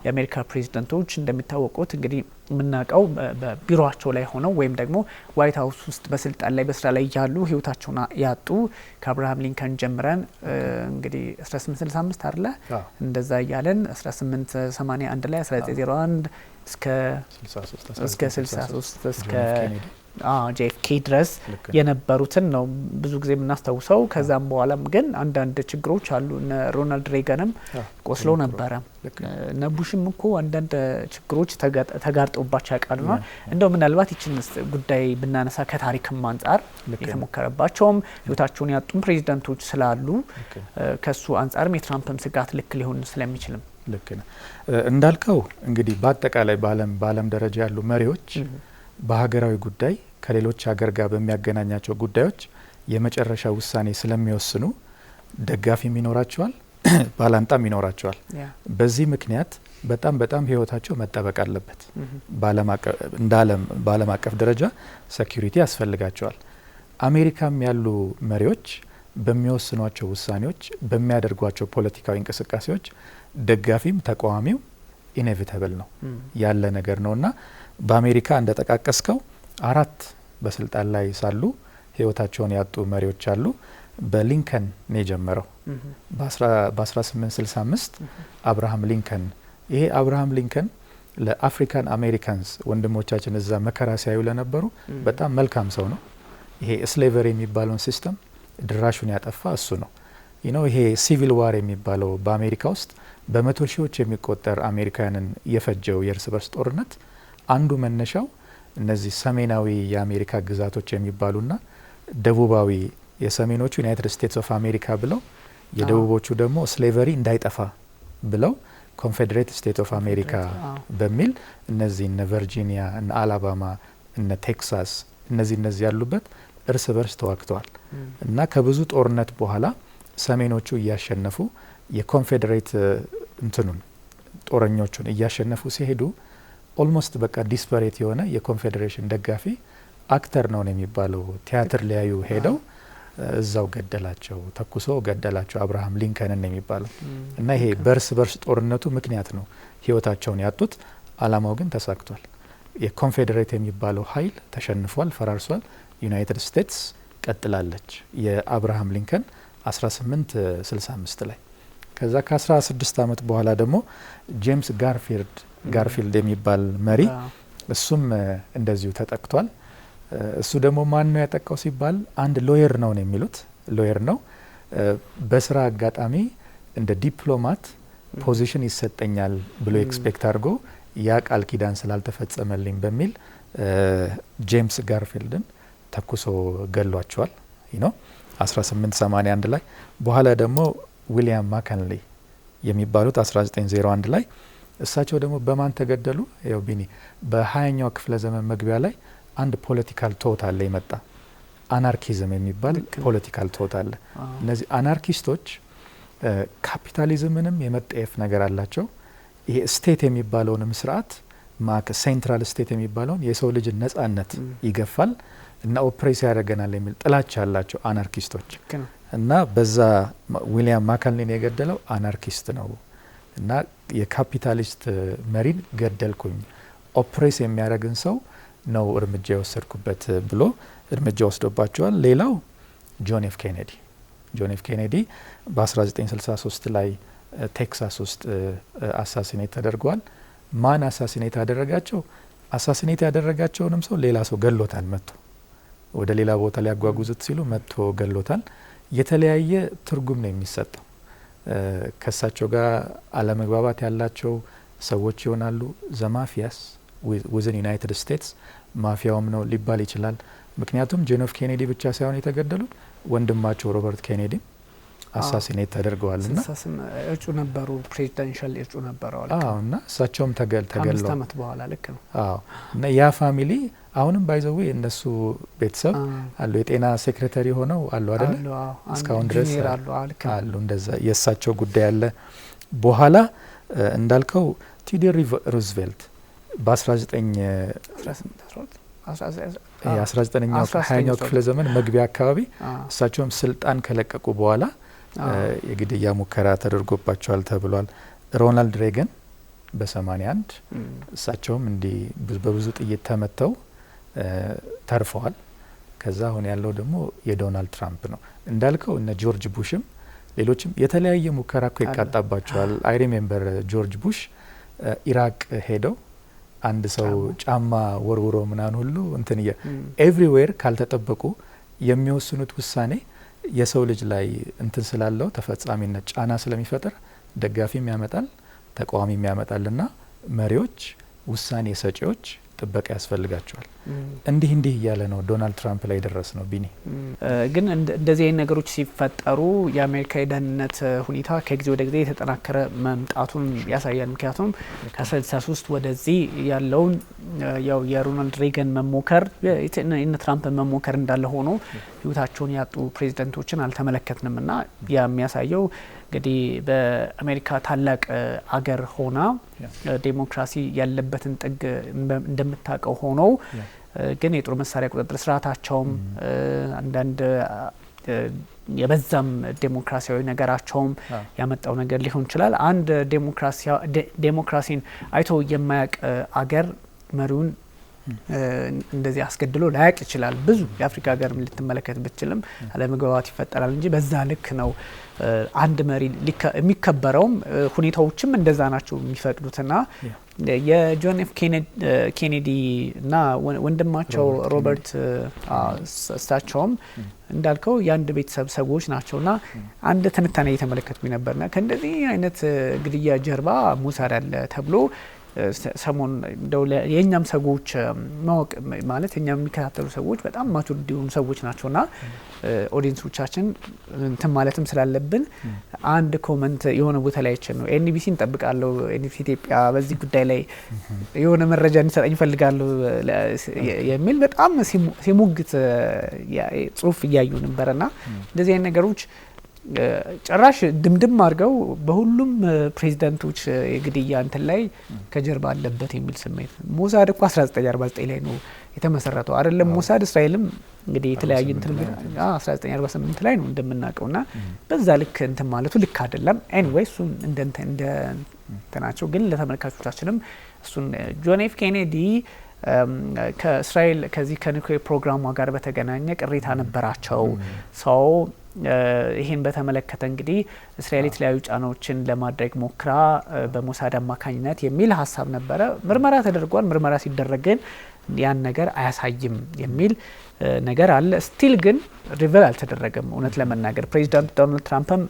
A: የአሜሪካ ፕሬዚደንቶች እንደሚታወቁት እንግዲህ የምናውቀው በቢሮቸው ላይ ሆነው ወይም ደግሞ ዋይት ሀውስ ውስጥ በስልጣን ላይ በስራ ላይ ያሉ ህይወታቸውን ያጡ ከአብርሃም ሊንከን ጀምረን እንግዲህ 1865 አይደለ እንደዛ እያለን 1881 ላይ 1901 እስከ 63 እስከ ጄኤፍኬ ድረስ የነበሩትን ነው ብዙ ጊዜ የምናስታውሰው። ከዛም በኋላም ግን አንዳንድ ችግሮች አሉ። እነ ሮናልድ ሬገንም ቆስለው ነበረ። እነ ቡሽም እኮ አንዳንድ ችግሮች ተጋርጠውባቸው ያውቃሉና እንደው ምናልባት ይችን ጉዳይ ብናነሳ ከታሪክም አንጻር የተሞከረባቸውም ህይወታቸውን ያጡም ፕሬዚዳንቶች ስላሉ ከሱ አንጻርም የትራምፕም ስጋት ልክ ሊሆን ስለሚችልም
B: ልክ ነው እንዳልከው እንግዲህ በአጠቃላይ በዓለም ደረጃ ያሉ መሪዎች በሀገራዊ ጉዳይ ከሌሎች ሀገር ጋር በሚያገናኛቸው ጉዳዮች የመጨረሻ ውሳኔ ስለሚወስኑ ደጋፊም ይኖራቸዋል፣ ባላንጣም ይኖራቸዋል። በዚህ ምክንያት በጣም ህይወታቸው መጠበቅ አለበት። በዓለም አቀፍ ደረጃ ሴኩሪቲ ያስፈልጋቸዋል። አሜሪካም ያሉ መሪዎች በሚወስኗቸው ውሳኔዎች፣ በሚያደርጓቸው ፖለቲካዊ እንቅስቃሴዎች ደጋፊም ተቃዋሚው ኢኔቪታብል ነው ያለ ነገር ነውና በአሜሪካ እንደጠቃቀስከው 4 በስልጣን ላይ ሳሉ ህይወታቸውን ያጡ መሪዎች አሉ። በሊንከን ነው የጀመረው በ1865 አብርሃም ሊንከን። ይሄ አብርሃም ሊንከን ለአፍሪካን አሜሪካንስ ወንድሞቻችን እዛ መከራ ሲያዩ ለነበሩ በጣም መልካም ሰው ነው። ይሄ ስሌቨሪ የሚባለውን ሲስተም ድራሹን ያጠፋ እሱ ነው። ይሄ ሲቪል ዋር የሚባለው በአሜሪካ ውስጥ በመቶ ሺዎች የሚቆጠር አሜሪካንን የፈጀው የእርስ በርስ ጦርነት አንዱ መነሻው እነዚህ ሰሜናዊ የአሜሪካ ግዛቶች የሚባሉና ደቡባዊ የሰሜኖቹ ዩናይትድ ስቴትስ ኦፍ አሜሪካ ብለው የደቡቦቹ ደግሞ ስሌቨሪ እንዳይጠፋ ብለው ኮንፌዴሬት ስቴት ኦፍ አሜሪካ በሚል እነዚህ እነ ቨርጂኒያ፣ እነ አላባማ፣ እነ ቴክሳስ እነዚህ ያሉበት እርስ በርስ ተዋግተዋል እና ከብዙ ጦርነት በኋላ ሰሜኖቹ እያሸነፉ የኮንፌዴሬት ጦረኞቹን እያሸነፉ ሲሄዱ ኦልሞስት በቃ ዲስፐሬት የሆነ የኮንፌዴሬሽን ደጋፊ አክተር ነው የሚባለው ቲያትር ሊያዩ ሄደው እዛው ገደላቸው፣ ተኩሶ ገደላቸው አብርሃም ሊንከንን የሚባለው እና ይሄ በርስ በርስ ጦርነቱ ምክንያት ነው ህይወታቸውን ያጡት። አላማው ግን ተሳክቷል። የኮንፌዴሬት የሚባለው ኃይል ተሸንፏል፣ ፈራርሷል። ዩናይትድ ስቴትስ ቀጥላለች። የአብርሃም ሊንከን 1865 ላይ ከዛ ከ16 ዓመት በኋላ ደግሞ ጄምስ ጋርፊልድ የሚባል መሪ እሱም እንደዚሁ ተጠቅቷል። እሱ ደግሞ ማን ነው ያጠቃው ሲባል አንድ ሎየር ነው የሚሉት። ሎየር ነው በስራ አጋጣሚ እንደ ዲፕሎማት ፖዚሽን ይሰጠኛል ብሎ ኤክስፔክት አድርጎ ያ ቃል ኪዳን ስላልተፈጸመልኝ በሚል ጄምስ ጋርፊልድን ተኩሶ ገሏቸዋል 1881 ላይ። በኋላ ደግሞ ዊሊያም ማካንሊ የሚባሉት 1901 ላይ እሳቸው ደግሞ በማን ተገደሉ? ያው ቢኒ በ20ኛው ክፍለ ዘመን መግቢያ ላይ አንድ ፖለቲካል ቶት አለ ይመጣ አናርኪዝም የሚባል ፖለቲካል ቶት አለ። እነዚህ አናርኪስቶች ካፒታሊዝምንም የመጠየፍ ነገር አላቸው። ይሄ ስቴት የሚባለውንም ስርዓት ሴንትራል ስቴት የሚባለውን የሰው ልጅ ነጻነት ይገፋል እና ኦፕሬስ ያደርገናል የሚል ጥላቻ ያላቸው አናርኪስቶች እና በዛ ዊሊያም ማካንሊን የገደለው አናርኪስት ነው እና የካፒታሊስት መሪን ገደልኩኝ፣ ኦፕሬስ የሚያደርግን ሰው ነው እርምጃ የወሰድኩበት ብሎ እርምጃ ወስዶባቸዋል። ሌላው ጆን ኤፍ ኬኔዲ በ1963 ላይ ቴክሳስ ውስጥ አሳሲኔት ተደርገዋል። ማን አሳሲኔት ያደረጋቸው? አሳሲኔት ያደረጋቸውንም ሰው ሌላ ሰው ገሎታል። መጥቶ ወደ ሌላ ቦታ ሊያጓጉዙት ሲሉ መጥቶ ገሎታል። የተለያየ ትርጉም ነው የሚሰጠው። ከሳቸው ጋር አለመግባባት ያላቸው ሰዎች ይሆናሉ። ዘማፊያስ ዊዝን ዩናይትድ ስቴትስ ማፊያውም ነው ሊባል ይችላል። ምክንያቱም ጆን ኤፍ ኬኔዲ ብቻ ሳይሆን የተገደሉት ወንድማቸው ሮበርት ኬኔዲ አሳሲኔት ተደርገዋልና
A: እጩ ነበሩ፣ ፕሬዚዳንሻል እጩ ነበሩ።
B: እና እሳቸውም ተገለዋል።
A: 5 ዓመት በኋላ ልክ ነው።
B: እና ያ ፋሚሊ አሁንም ባይዘው እነሱ ቤተሰብ አሉ፣ የጤና ሴክሬታሪ ሆነው አሉ አይደል? እስካሁን ድረስ አሉ። እንደዛ የእሳቸው ጉዳይ አለ። በኋላ እንዳልከው ቴዎዶር ሩዝቬልት በ19ኛው 20ኛው ክፍለ ዘመን መግቢያ አካባቢ እሳቸውም ስልጣን ከለቀቁ በኋላ የግድያ ሙከራ ተደርጎባቸዋል ተብሏል። ሮናልድ ሬገን በ81 እሳቸውም እንዲህ በብዙ ጥይት ተመተው ተርፈዋል። ከዛ አሁን ያለው ደግሞ የዶናልድ ትራምፕ ነው። እንዳልከው እነ ጆርጅ ቡሽም ሌሎችም የተለያየ ሙከራ እኮ ይቃጣባቸዋል። አይ ሪሜምበር ጆርጅ ቡሽ ኢራቅ ሄደው አንድ ሰው ጫማ ወርውሮ ምናን ሁሉ እንትን ኤቭሪዌር ካልተጠበቁ የሚወስኑት ውሳኔ የሰው ልጅ ላይ እንትን ስላለው ተፈጻሚነት ጫና ስለሚፈጥር ደጋፊም ያመጣል ተቃዋሚም ያመጣልና መሪዎች፣ ውሳኔ ሰጪዎች ጥበቃ ያስፈልጋቸዋል። እንዲህ እያለ ነው ዶናልድ ትራምፕ ላይ ደረስ ነው ቢኒ።
A: ግን እንደዚህ አይነት ነገሮች ሲፈጠሩ የአሜሪካ የደህንነት ሁኔታ ከጊዜ ወደ ጊዜ የተጠናከረ መምጣቱን ያሳያል። ምክንያቱም ከ63 ወደዚህ ያለውን ያው የሮናልድ ሬገን መሞከር የነ ትራምፕ መሞከር እንዳለ ሆኖ ህይወታቸውን ያጡ ፕሬዚደንቶችን አልተመለከትንም እና የሚያሳየው እንግዲህ በአሜሪካ ታላቅ አገር ሆና ዴሞክራሲ ያለበትን ጥግ እንደምታውቀው ሆኖ ግን የጦር መሳሪያ ቁጥጥር ስርዓታቸውም አንዳንድ የበዛም ዴሞክራሲያዊ ነገራቸውም ያመጣው ነገር ሊሆን ይችላል። አንድ ዴሞክራሲን አይቶ የማያውቅ አገር መሪውን እንደዚህ አስገድሎ ላያቅ ይችላል። ብዙ የአፍሪካ ሀገር ልትመለከት ብትችልም አለመግባባት ይፈጠራል እንጂ በዛ ልክ ነው አንድ መሪ የሚከበረውም ሁኔታዎችም እንደዛ ናቸው የሚፈቅዱትና የጆን ኤፍ ኬኔዲ እና ወንድማቸው ሮበርት እሳቸውም እንዳልከው የአንድ ቤተሰብ ሰዎች ናቸውና አንድ ትንታኔ እየተመለከትኩኝ ነበርና ከእንደዚህ አይነት ግድያ ጀርባ ሞሳድ አለ ተብሎ ሰሞን እንደው የኛም ሰዎች ማወቅ ማለት የኛም የሚከታተሉ ሰዎች በጣም ማቹር የሆኑ ሰዎች ናቸውና ኦዲየንሶቻችን እንትን ማለትም ስላለብን አንድ ኮመንት የሆነ ቦታ ላይ አይቼ ነው ኤንቢሲ እንጠብቃለሁ ኤንቢሲ ኢትዮጵያ በዚህ ጉዳይ ላይ የሆነ መረጃ እንዲሰጠኝ ፈልጋለሁ የሚል በጣም ሲሙግት ጽሁፍ እያዩ ነበርና እንደዚህ አይነት ነገሮች ጭራሽ ድምድም አድርገው በሁሉም ፕሬዚዳንቶች የግድያ እንትን ላይ ከጀርባ አለበት የሚል ስሜት ሞሳድ እኮ 1949 ላይ ነው የተመሰረተው አይደለም ሞሳድ እስራኤልም እንግዲህ የተለያየ እንትን 1948 ላይ ነው እንደምናውቀውና በዛ ልክ እንትን ማለቱ ልክ አይደለም። ኤኒዌይ እሱን እንደ እንትናቸው ግን ለተመልካቾቻችንም እሱን ጆን ኤፍ ኬኔዲ ከእስራኤል ከዚህ ከኒውክሌር ፕሮግራሟ ጋር በተገናኘ ቅሬታ ነበራቸው ሰው ይሄን በተመለከተ እንግዲህ እስራኤል የተለያዩ ጫናዎችን ለማድረግ ሞክራ በሞሳድ አማካኝነት የሚል ሀሳብ ነበረ። ምርመራ ተደርጓል። ምርመራ ሲደረግ ግን ያን ነገር አያሳይም የሚል ነገር አለ። ስቲል ግን ሪቨል አልተደረገም። እውነት ለመናገር ፕሬዚዳንት ዶናልድ ትራምፕም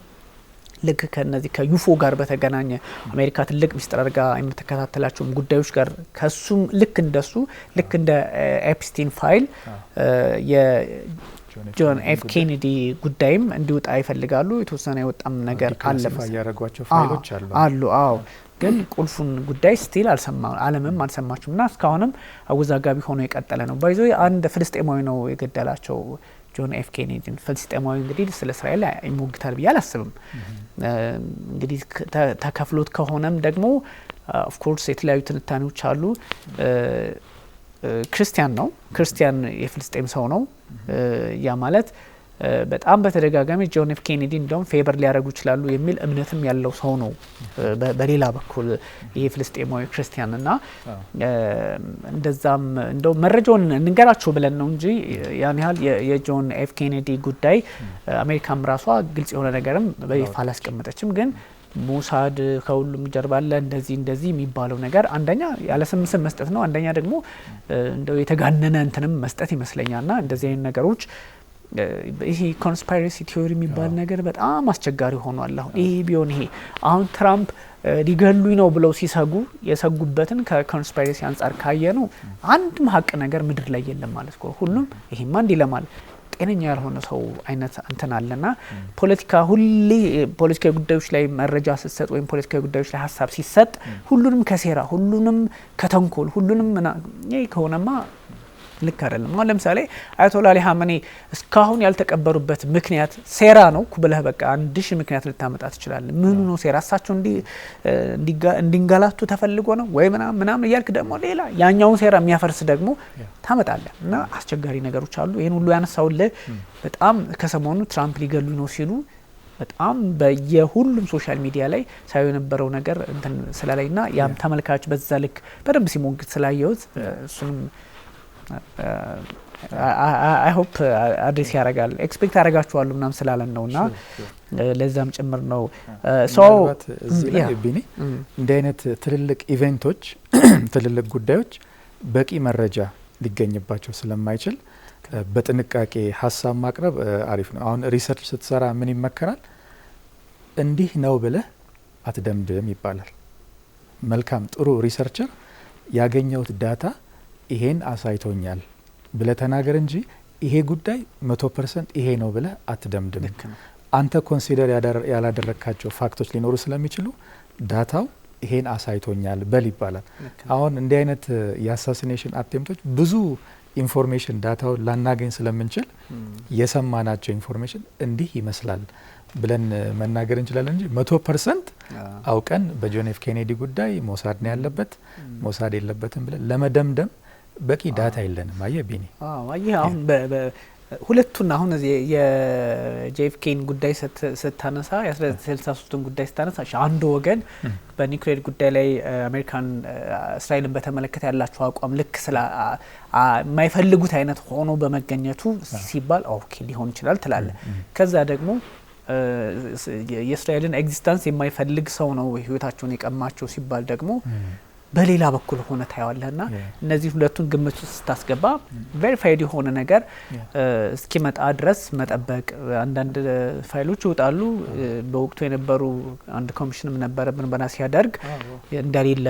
A: ልክ ከነዚህ ከዩፎ ጋር በተገናኘ አሜሪካ ትልቅ ሚስጥር አድርጋ የምትከታተላቸውም ጉዳዮች ጋር ከሱም ልክ እንደሱ ልክ እንደ ኤፕስቲን ፋይል ጆን ኤፍ ኬኔዲ ጉዳይም እንዲወጣ ይፈልጋሉ። የተወሰነ የወጣም ነገር አለ
B: ያረጓቸው ፋይሎች
A: አሉ። አዎ ግን ቁልፉን ጉዳይ ስቲል ዓለምም አልሰማችሁምና እስካሁንም አወዛጋቢ ሆኖ የቀጠለ ነው። ባይዞ አንድ ፍልስጤማዊ ነው የገደላቸው ጆን ኤፍ ኬኔዲን። ፍልስጤማዊ እንግዲህ ስለ እስራኤል ይሞግታል ብዬ አላስብም። እንግዲህ ተከፍሎት ከሆነም ደግሞ ኦፍ ኮርስ የተለያዩ ትንታኔዎች አሉ። ክርስቲያን ነው። ክርስቲያን የፍልስጤም ሰው ነው። ያ ማለት በጣም በተደጋጋሚ ጆን ኤፍ ኬኔዲ እንደውም ፌቨር ሊያደርጉ ይችላሉ የሚል እምነትም ያለው ሰው ነው። በሌላ በኩል ይሄ ፍልስጤማዊ ክርስቲያን እና እንደዛም እንደው መረጃውን እንንገራቸው ብለን ነው እንጂ ያን ያህል የጆን ኤፍ ኬኔዲ ጉዳይ አሜሪካም ራሷ ግልጽ የሆነ ነገርም በይፋ አላስቀመጠችም። ግን ሞሳድ ከሁሉም ጀርባ አለ እንደዚህ የሚባለው ነገር አንደኛ ያለ ስም መስጠት ነው። አንደኛ ደግሞ እንደው የተጋነነ እንትንም መስጠት ይመስለኛልና እንደዚህ አይነት ነገሮች ይሄ ኮንስፓይረሲ ቲዮሪ የሚባል ነገር በጣም አስቸጋሪ ሆኗል። አሁን ይሄ ቢሆን ይሄ አሁን ትራምፕ ሊገሉኝ ነው ብለው ሲሰጉ የሰጉበትን ከኮንስፓይረሲ አንጻር ካየ ነው አንድም ሀቅ ነገር ምድር ላይ የለም ማለት ነው። ሁሉም ይሄማ እንዲለማል ጤነኛ ያልሆነ ሰው አይነት እንትን አለና ፖለቲካ ሁሌ ፖለቲካዊ ጉዳዮች ላይ መረጃ ሲሰጥ ወይም ፖለቲካዊ ጉዳዮች ላይ ሀሳብ ሲሰጥ ሁሉንም ከሴራ ሁሉንም ከተንኮል ሁሉንም ይሄ ከሆነማ ልክ አይደለም። አሁን ለምሳሌ አያቶላ አሊ ሀመኔ እስካሁን ያልተቀበሩበት ምክንያት ሴራ ነው ኩብለህ በቃ አንድ ሺህ ምክንያት ልታመጣ ትችላለህ። ምኑ ነው ሴራ? እሳቸው እንዲንጋላቱ ተፈልጎ ነው ወይ ምናምን እያልክ ደግሞ ሌላ ያኛውን ሴራ የሚያፈርስ ደግሞ ታመጣለህ እና አስቸጋሪ ነገሮች አሉ። ይሄን ሁሉ ያነሳውልህ በጣም ከሰሞኑ ትራምፕ ሊገሉ ነው ሲሉ በጣም በየሁሉም ሶሻል ሚዲያ ላይ ሳይሆን የነበረው ነገር እንትን ስላላይና ያም ተመልካች በዛ ልክ በደንብ ሲሞግት ስላየሁት እሱንም አይ ሆፕ አድሬስ ያደርጋል ኤክስፔክት አደርጋችኋለሁ ምናምን ስላለን ነውና ለዛም ጭምር ነው ሶ
B: ቢኒ እንዲህ አይነት ትልልቅ ኢቨንቶች ትልልቅ ጉዳዮች በቂ መረጃ ሊገኝባቸው ስለማይችል በጥንቃቄ ሀሳብ ማቅረብ አሪፍ ነው። አሁን ሪሰርች ስትሰራ ምን ይመከራል? እንዲህ ነው ብለህ አትደምድም ይባላል። መልካም ጥሩ ሪሰርቸር ያገኘውት ዳታ ይሄን አሳይቶኛል ብለ ተናገር እንጂ ይሄ ጉዳይ 100% ይሄ ነው ብለ አትደምድም። አንተ ኮንሲደር ያላደረካቸው ፋክቶች ሊኖሩ ስለሚችሉ ዳታው ይሄን አሳይቶኛል በል ይባላል። አሁን እንዲህ አይነት የአሳሲኔሽን አቴምፕቶች ብዙ ኢንፎርሜሽን ዳታው ላናገኝ ስለምንችል የሰማናቸው ኢንፎርሜሽን እንዲህ ይመስላል ብለን መናገር እንችላለን እንጂ 100% አውቀን በጆን ኤፍ ኬኔዲ ጉዳይ ሞሳድ ነው ያለበት ሞሳድ የለበትም ብለን ለመደምደም በቂ ዳታ የለንም። አየህ ቢኒ፣
A: አየህ አሁን ሁለቱን አሁን የጄኤፍኬን ጉዳይ ስታነሳ የ1963ን ጉዳይ ስታነሳ አንዱ ወገን በኒውክሌር ጉዳይ ላይ አሜሪካን እስራኤልን በተመለከተ ያላቸው አቋም ልክ ስለ የማይፈልጉት አይነት ሆኖ በመገኘቱ ሲባል ኦኬ ሊሆን ይችላል ትላለ። ከዛ ደግሞ የእስራኤልን ኤግዚስተንስ የማይፈልግ ሰው ነው ህይወታቸውን የቀማቸው ሲባል ደግሞ በሌላ በኩል ሆነ ታያዋለህና እነዚህ ሁለቱን ግምት ውስጥ ስታስገባ ቬሪፋይድ የሆነ ነገር እስኪመጣ ድረስ መጠበቅ። አንዳንድ ፋይሎች ይወጣሉ። በወቅቱ የነበሩ አንድ ኮሚሽንም ነበረ ብንበና ሲያደርግ እንደሌለ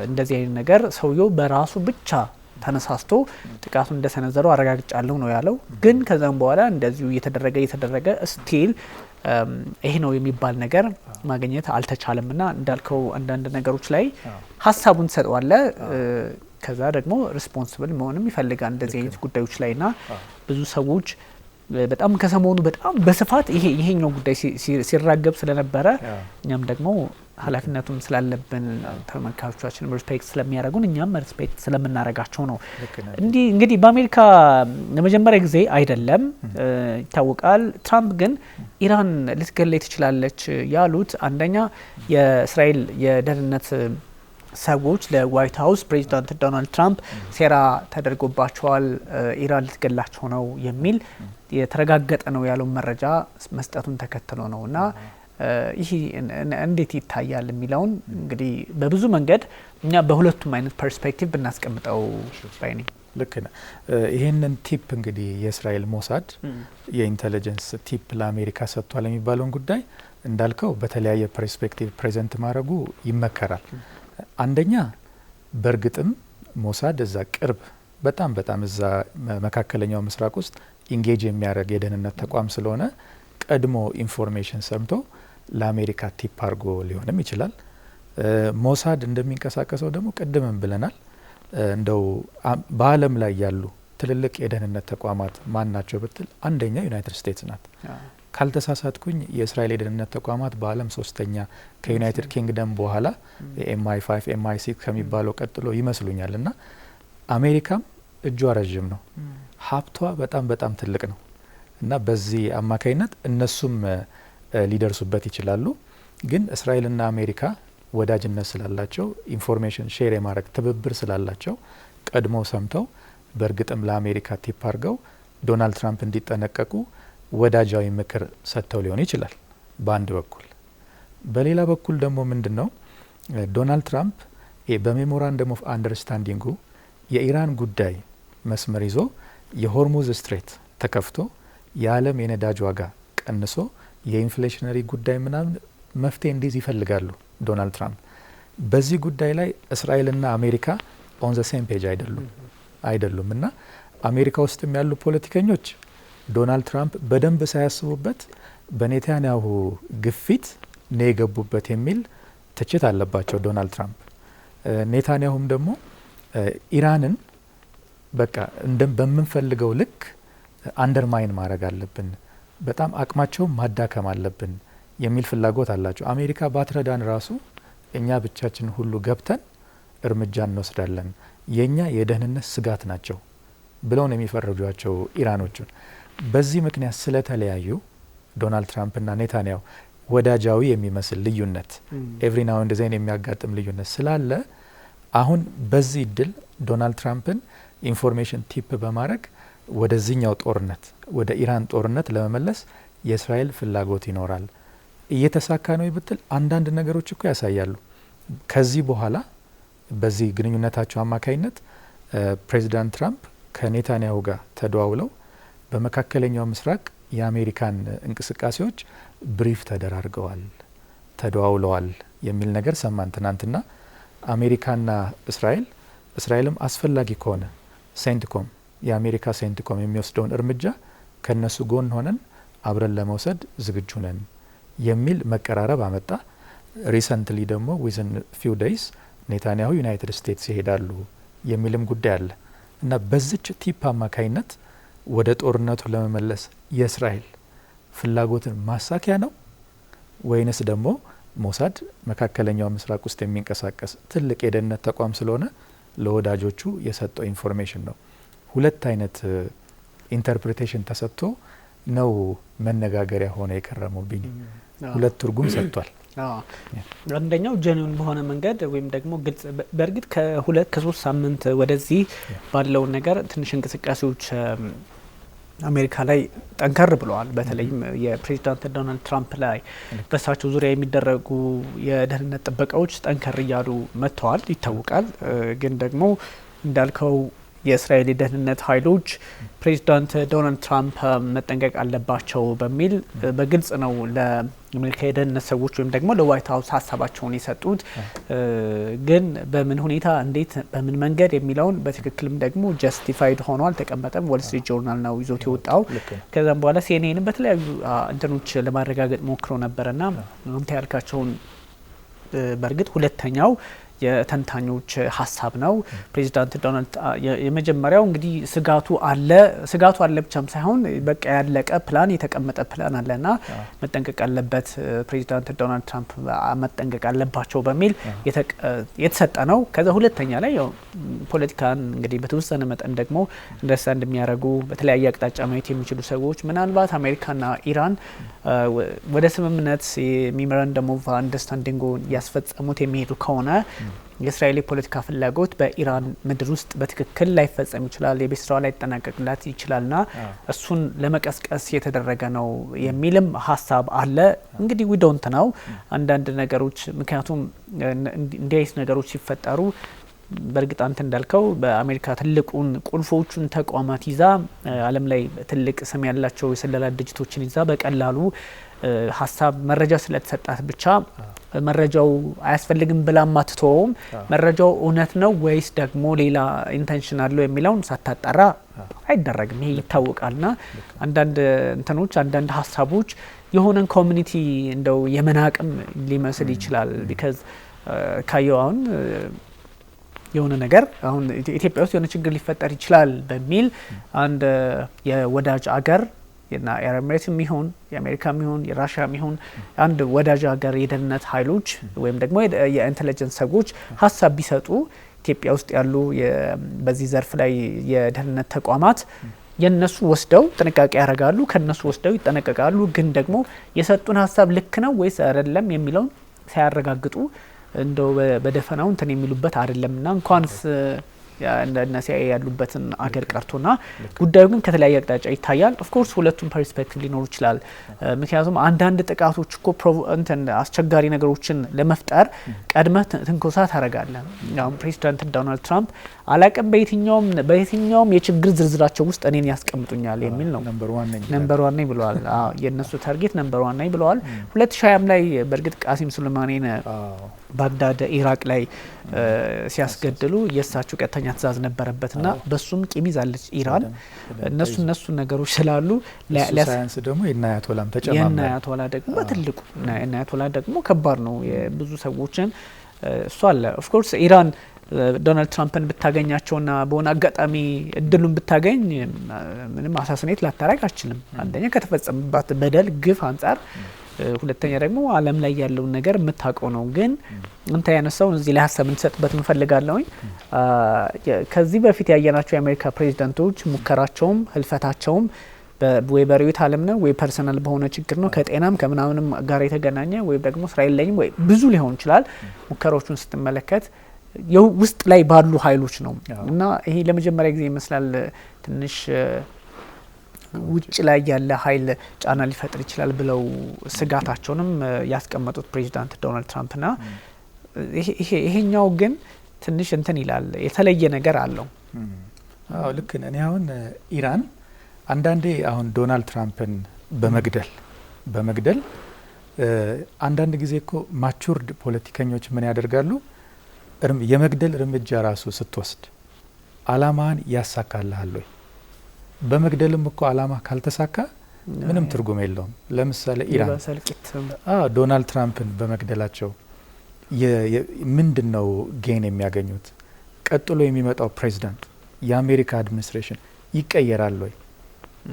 A: እንደዚህ አይነት ነገር ሰውየው በራሱ ብቻ ተነሳስቶ ጥቃቱን እንደሰነዘረው አረጋግጫለሁ ነው ያለው። ግን ከዛም በኋላ እንደዚሁ እየተደረገ ስቲል ይሄ ነው የሚባል ነገር ማግኘት አልተቻለምና እንዳልከው አንዳንድ ነገሮች ላይ ሀሳቡን ሰጠዋለ። ከዛ ደግሞ ሪስፖንሲብል መሆንም ይፈልጋል እንደዚህ አይነት ጉዳዮች ላይና ብዙ ሰዎች በጣም ከሰሞኑ በጣም በስፋት ይሄኛው ጉዳይ ሲራገብ ስለነበረ እኛም ደግሞ ኃላፊነቱን ስላለብን ተመልካቾቻችን ሪስፔክት ስለሚያደርጉን እኛም ሪስፔክት ስለምናረጋቸው ነው። እንግዲህ በአሜሪካ ለመጀመሪያ ጊዜ አይደለም ይታወቃል። ትራምፕ ግን ኢራን ልትገለይ ትችላለች ያሉት አንደኛ የእስራኤል የደህንነት ሰዎች ለዋይት ሀውስ ፕሬዚዳንት ዶናልድ ትራምፕ ሴራ ተደርጎባቸዋል ኢራን ልትገላቸው ነው የሚል የተረጋገጠ ነው ያለው መረጃ መስጠቱን ተከትሎ ነውና ይሄ እንዴት ይታያል የሚለውን እንግዲህ በብዙ መንገድ እኛ በሁለቱም አይነት ፐርስፔክቲቭ ብናስቀምጠው ባይኔ
B: ልክ ነው። ይሄንን ቲፕ እንግዲህ የእስራኤል ሞሳድ የኢንተለጀንስ ቲፕ ለአሜሪካ ሰጥቷል የሚባለውን ጉዳይ እንዳልከው በተለያየ ፐርስፔክቲቭ ፕሬዘንት ማድረጉ ይመከራል። አንደኛ በእርግጥም ሞሳድ እዛ ቅርብ በጣም እዛ መካከለኛው ምስራቅ ውስጥ ኢንጌጅ የሚያደርግ የደህንነት ተቋም ስለሆነ ቀድሞ ኢንፎርሜሽን ሰምቶ ለአሜሪካ ቲፕ አድርጎ ሊሆንም ይችላል። ሞሳድ እንደሚንቀሳቀሰው ደግሞ ቅድምም ብለናል። እንደው በዓለም ላይ ያሉ ትልልቅ የደህንነት ተቋማት ማን ናቸው ብትል አንደኛ ዩናይትድ ስቴትስ ናት። ካልተሳሳትኩኝ የእስራኤል የደህንነት ተቋማት በዓለም ሶስተኛ ከዩናይትድ ኪንግደም በኋላ MI5 MI6 ከሚባለው ቀጥሎ ይመስሉኛል። እና አሜሪካም እጇ ረዥም ነው፣ ሀብቷ በጣም ትልቅ ነው እና በዚህ አማካይነት እነሱም ሊደርሱበት ይችላሉ። ግን እስራኤልና አሜሪካ ወዳጅነት ስላላቸው ኢንፎርሜሽን ሼር የማድረግ ትብብር ስላላቸው ቀድሞ ሰምተው በእርግጥም ለአሜሪካ ቲፕ አድርገው ዶናልድ ትራምፕ እንዲጠነቀቁ ወዳጃዊ ምክር ሰጥተው ሊሆን ይችላል በአንድ በኩል። በሌላ በኩል ደግሞ ምንድነው ዶናልድ ትራምፕ በሜሞራንደም ኦፍ አንደርስታንዲንጉ የኢራን ጉዳይ መስመር ይዞ የሆርሙዝ ስትሬት ተከፍቶ የዓለም የነዳጅ ዋጋ ቀንሶ የኢንፍሌሽነሪ ጉዳይ ምናምን መፍትሄ እንዲዝ ይፈልጋሉ ዶናልድ ትራምፕ። በዚህ ጉዳይ ላይ እስራኤልና አሜሪካ ኦን ዘ ሴም ፔጅ አይደሉም እና አሜሪካ ውስጥም ያሉ ፖለቲከኞች ዶናልድ ትራምፕ በደንብ ሳያስቡበት በኔታንያሁ ግፊት ነው የገቡበት የሚል ትችት አለባቸው ዶናልድ ትራምፕ። ኔታንያሁም ደግሞ ኢራንን በቃ በምንፈልገው ልክ አንደርማይን ማድረግ አለብን፣ በጣም አቅማቸውን ማዳከም አለብን የሚል ፍላጎት አላቸው። አሜሪካ ባትረዳን ራሱ እኛ ብቻችን ሁሉ ገብተን እርምጃ እንወስዳለን፣ የኛ የደህንነት ስጋት ናቸው ብለው ነው የሚፈርጇቸው ኢራኖቹን። በዚህ ምክንያት ስለተለያዩ ዶናልድ ትራምፕና ኔታንያሁ ወዳጃዊ የሚመስል ልዩነት ኤቭሪ ናው ኤንድ ዜን የሚያጋጥም ልዩነት ስላለ አሁን በዚህ እድል ዶናልድ ትራምፕን ኢንፎርሜሽን ቲፕ በማድረግ ወደዚህኛው ጦርነት ወደ ኢራን ጦርነት ለመመለስ የእስራኤል ፍላጎት ይኖራል። እየተሳካ ነው ይብትል አንዳንድ ነገሮች እኮ ያሳያሉ። ከዚህ በኋላ በዚህ ግንኙነታቸው አማካይነት ፕሬዚዳንት ትራምፕ ከኔታንያሁ ጋር ተደዋውለው በመካከለኛው ምስራቅ የአሜሪካን እንቅስቃሴዎች ብሪፍ ተደዋውለዋል የሚል ነገር ሰማን ትናንትና። አሜሪካና እስራኤልም አስፈላጊ ከሆነ ሴንትኮም የአሜሪካ ሴንትኮም የሚወስደውን እርምጃ ከነሱ ጎን ሆነን አብረን ለመውሰድ ዝግጁ ነን የሚል መቀራረብ አመጣ። ሪሰንትሊ ደግሞ ዊዝን ፊው ዴይስ ኔታንያሁ ዩናይትድ ስቴትስ ይሄዳሉ የሚልም ጉዳይ አለ እና በዚች ቲፕ አማካይነት ወደ ጦርነቱ ለመመለስ የእስራኤል ፍላጎትን ማሳኪያ ነው ወይንስ ደግሞ ሞሳድ መካከለኛው ምስራቅ ውስጥ የሚንቀሳቀስ ትልቅ የደህንነት ተቋም ስለሆነ ለወዳጆቹ የሰጠው ኢንፎርሜሽን ነው? ሁለት አይነት ኢንተርፕሬቴሽን ተሰጥቶ ነው መነጋገሪያ ሆነ የከረመው። ቢኒ ሁለት ትርጉም ሰጥቷል።
A: አንደኛው ጀኒውን በሆነ መንገድ ወይም ደግሞ ግልጽ በእርግጥ ከ2-3 ሳምንት ወደዚህ ባለው ነገር ትንሽ እንቅስቃሴዎች አሜሪካ ላይ ጠንከር ብለዋል። በተለይም የፕሬዚዳንት ዶናልድ ትራምፕ ላይ በሳቸው ዙሪያ የሚደረጉ የደህንነት ጥበቃዎች ጠንከር እያሉ መጥተዋል ይታወቃል። ግን ደግሞ እንዳልከው የእስራኤል የደህንነት ኃይሎች ፕሬዚዳንት ዶናልድ ትራምፕ መጠንቀቅ አለባቸው በሚል በግልጽ ነው ለአሜሪካ የደህንነት ሰዎች ወይም ደግሞ ለዋይት ሀውስ ሀሳባቸውን የሰጡት። ግን በምን ሁኔታ እንዴት በምን መንገድ የሚለውን በትክክልም ደግሞ ጀስቲፋይድ ሆኖ አልተቀመጠም። ዎል ስትሪት ጆርናል ነው ይዞት የወጣው። ከዛም በኋላ ሲኤንኤን በተለያዩ እንትኖች ለማረጋገጥ ሞክሮ ነበርና አንተ ያልካቸውን በእርግጥ ሁለተኛው የተንታኞች ሀሳብ ነው። ፕሬዚዳንት ዶናልድ የመጀመሪያው እንግዲህ ስጋቱ አለ ብቻም ሳይሆን በቃ ያለቀ ፕላን የተቀመጠ ፕላን አለና መጠንቀቅ አለበት ፕሬዚዳንት ዶናልድ ትራምፕ መጠንቀቅ አለባቸው በሚል የተሰጠ ነው። ከዛ ሁለተኛ ላይ ያው ፖለቲካን እንግዲህ በተወሰነ መጠን ደግሞ አንደርስታንድ የሚያደርጉ በተለያየ አቅጣጫ ማየት የሚችሉ ሰዎች ምናልባት አሜሪካና ኢራን ወደ ስምምነት የሜሞራንደም ኦፍ አንደርስታንዲንግ ያስፈጸሙት የሚሄዱ ከሆነ የእስራኤል የፖለቲካ ፍላጎት በኢራን ምድር ውስጥ በትክክል ላይፈጸም ይችላል፣ የቤት ስራዋ ላይጠናቀቅላት ይችላልና እሱን ለመቀስቀስ የተደረገ ነው የሚልም ሀሳብ አለ። እንግዲህ ዊ ዶንት ነው አንዳንድ ነገሮች ምክንያቱም እንዲህ አይነት ነገሮች ሲፈጠሩ በእርግጥ አንተ እንዳልከው በአሜሪካ ትልቁን ቁልፎቹን ተቋማት ይዛ ዓለም ላይ ትልቅ ስም ያላቸው የስለላ ድርጅቶችን ይዛ በቀላሉ ሀሳብ መረጃ ስለተሰጣት ብቻ መረጃው አያስፈልግም ብላ ማትተውም መረጃው እውነት ነው ወይስ ደግሞ ሌላ ኢንቴንሽን አለው የሚለውን ሳታጣራ አይደረግም። ይሄ ይታወቃልና አንዳንድ እንትኖች አንዳንድ ሀሳቦች የሆነን ኮሚኒቲ እንደው የመናቅም ሊመስል ይችላል። ቢካዝ ካየው አሁን የሆነ ነገር አሁን ኢትዮጵያ ውስጥ የሆነ ችግር ሊፈጠር ይችላል በሚል አንድ የወዳጅ አገር የና ኤምሬትም ይሁን የአሜሪካም ይሁን የራሽያም ይሁን አንድ ወዳጅ ሀገር የደህንነት ኃይሎች ወይም ደግሞ የኢንተለጀንስ ሰዎች ሀሳብ ቢሰጡ ኢትዮጵያ ውስጥ ያሉ በዚህ ዘርፍ ላይ የደህንነት ተቋማት የነሱ ወስደው ጥንቃቄ ያደርጋሉ፣ ከነሱ ወስደው ይጠነቀቃሉ። ግን ደግሞ የሰጡን ሀሳብ ልክ ነው ወይስ አይደለም የሚለውን ሳያረጋግጡ እንደው በደፈናው እንትን የሚሉበት አይደለምና እንኳንስ እና ሲአይኤ ያሉበትን አገር ቀርቶና ጉዳዩ ግን ከተለያየ አቅጣጫ ይታያል። ኦፍ ኮርስ ሁለቱም ፐርስፔክቲቭ ሊኖር ይችላል። ምክንያቱም አንዳንድ ጥቃቶች እኮ እንትን አስቸጋሪ ነገሮችን ለመፍጠር ቀድመህ ትንኮሳ ታደርጋለህ። አሁን ፕሬዚዳንት ዶናልድ ትራምፕ አላቅም በየትኛውም የችግር ዝርዝራቸው ውስጥ እኔን ያስቀምጡኛል የሚል ነው። ነምበር 1 ነኝ ብለዋል። የነሱ ታርጌት ነምበር 1 ነኝ ብለዋል። 2020 ላይ በእርግጥ ቃሲም ሱሌማኒን ባግዳድ ኢራቅ ላይ ሲያስገድሉ የእሳቸው ቀጥተኛ ትእዛዝ ነበረበትና በሱም ቂም ይዛለች ኢራን። እነሱ ነገሮች ስላሉ
B: ሳይንስ ደግሞ የናያቶላም ተጨማምሮ
A: የናያቶላ ደግሞ በትልቁ የናያቶላ ደግሞ ከባድ ነው የብዙ ሰዎችን እሱ አለ። ኦፍ ኮርስ ኢራን ዶናልድ ትራምፕን ብታገኛቸውና በሆነ አጋጣሚ እድሉን ብታገኝ ምንም አሳስኔት ላታረግ አትችልም። አንደኛ ከተፈጸመባት በደል ግፍ አንጻር፣ ሁለተኛ ደግሞ ዓለም ላይ ያለውን ነገር የምታውቀው ነው። ግን አንተ ያነሳውን እዚህ ላይ ሀሳብ እንሰጥበት እንፈልጋለሁኝ። ከዚህ በፊት ያየናቸው የአሜሪካ ፕሬዚዳንቶች ሙከራቸውም ህልፈታቸውም ወይ በርዕዮተ ዓለም ነው ወይ ፐርሰናል በሆነ ችግር ነው ከጤናም ከምናምንም ጋር የተገናኘ ወይ ደግሞ ስራ የለኝም ወይ ብዙ ሊሆን ይችላል። ሙከራዎቹን ስትመለከት ውስጥ ላይ ባሉ ኃይሎች ነው እና ይሄ ለመጀመሪያ ጊዜ ይመስላል ትንሽ ውጭ ላይ ያለ ኃይል ጫና ሊፈጥር ይችላል ብለው ስጋታቸውንም ያስቀመጡት ፕሬዚዳንት ዶናልድ ትራምፕና ይሄኛው ግን ትንሽ እንትን ይላል፣ የተለየ ነገር አለው።
B: አዎ ልክ ነህ። እኔ አሁን ኢራን አንዳንዴ አሁን ዶናልድ ትራምፕን በመግደል አንዳንድ ጊዜ እኮ ማቹርድ ፖለቲከኞች ምን ያደርጋሉ? የመግደል እርምጃ ራሱ ስትወስድ አላማን ያሳካልሃል ወይ? በመግደልም እኮ አላማ ካልተሳካ ምንም ትርጉም የለውም። ለምሳሌ ኢራን ዶናልድ ትራምፕን በመግደላቸው ምንድነው ጌን የሚያገኙት? ቀጥሎ የሚመጣው ፕሬዚዳንት የአሜሪካ አድሚኒስትሬሽን ይቀየራል ወይ?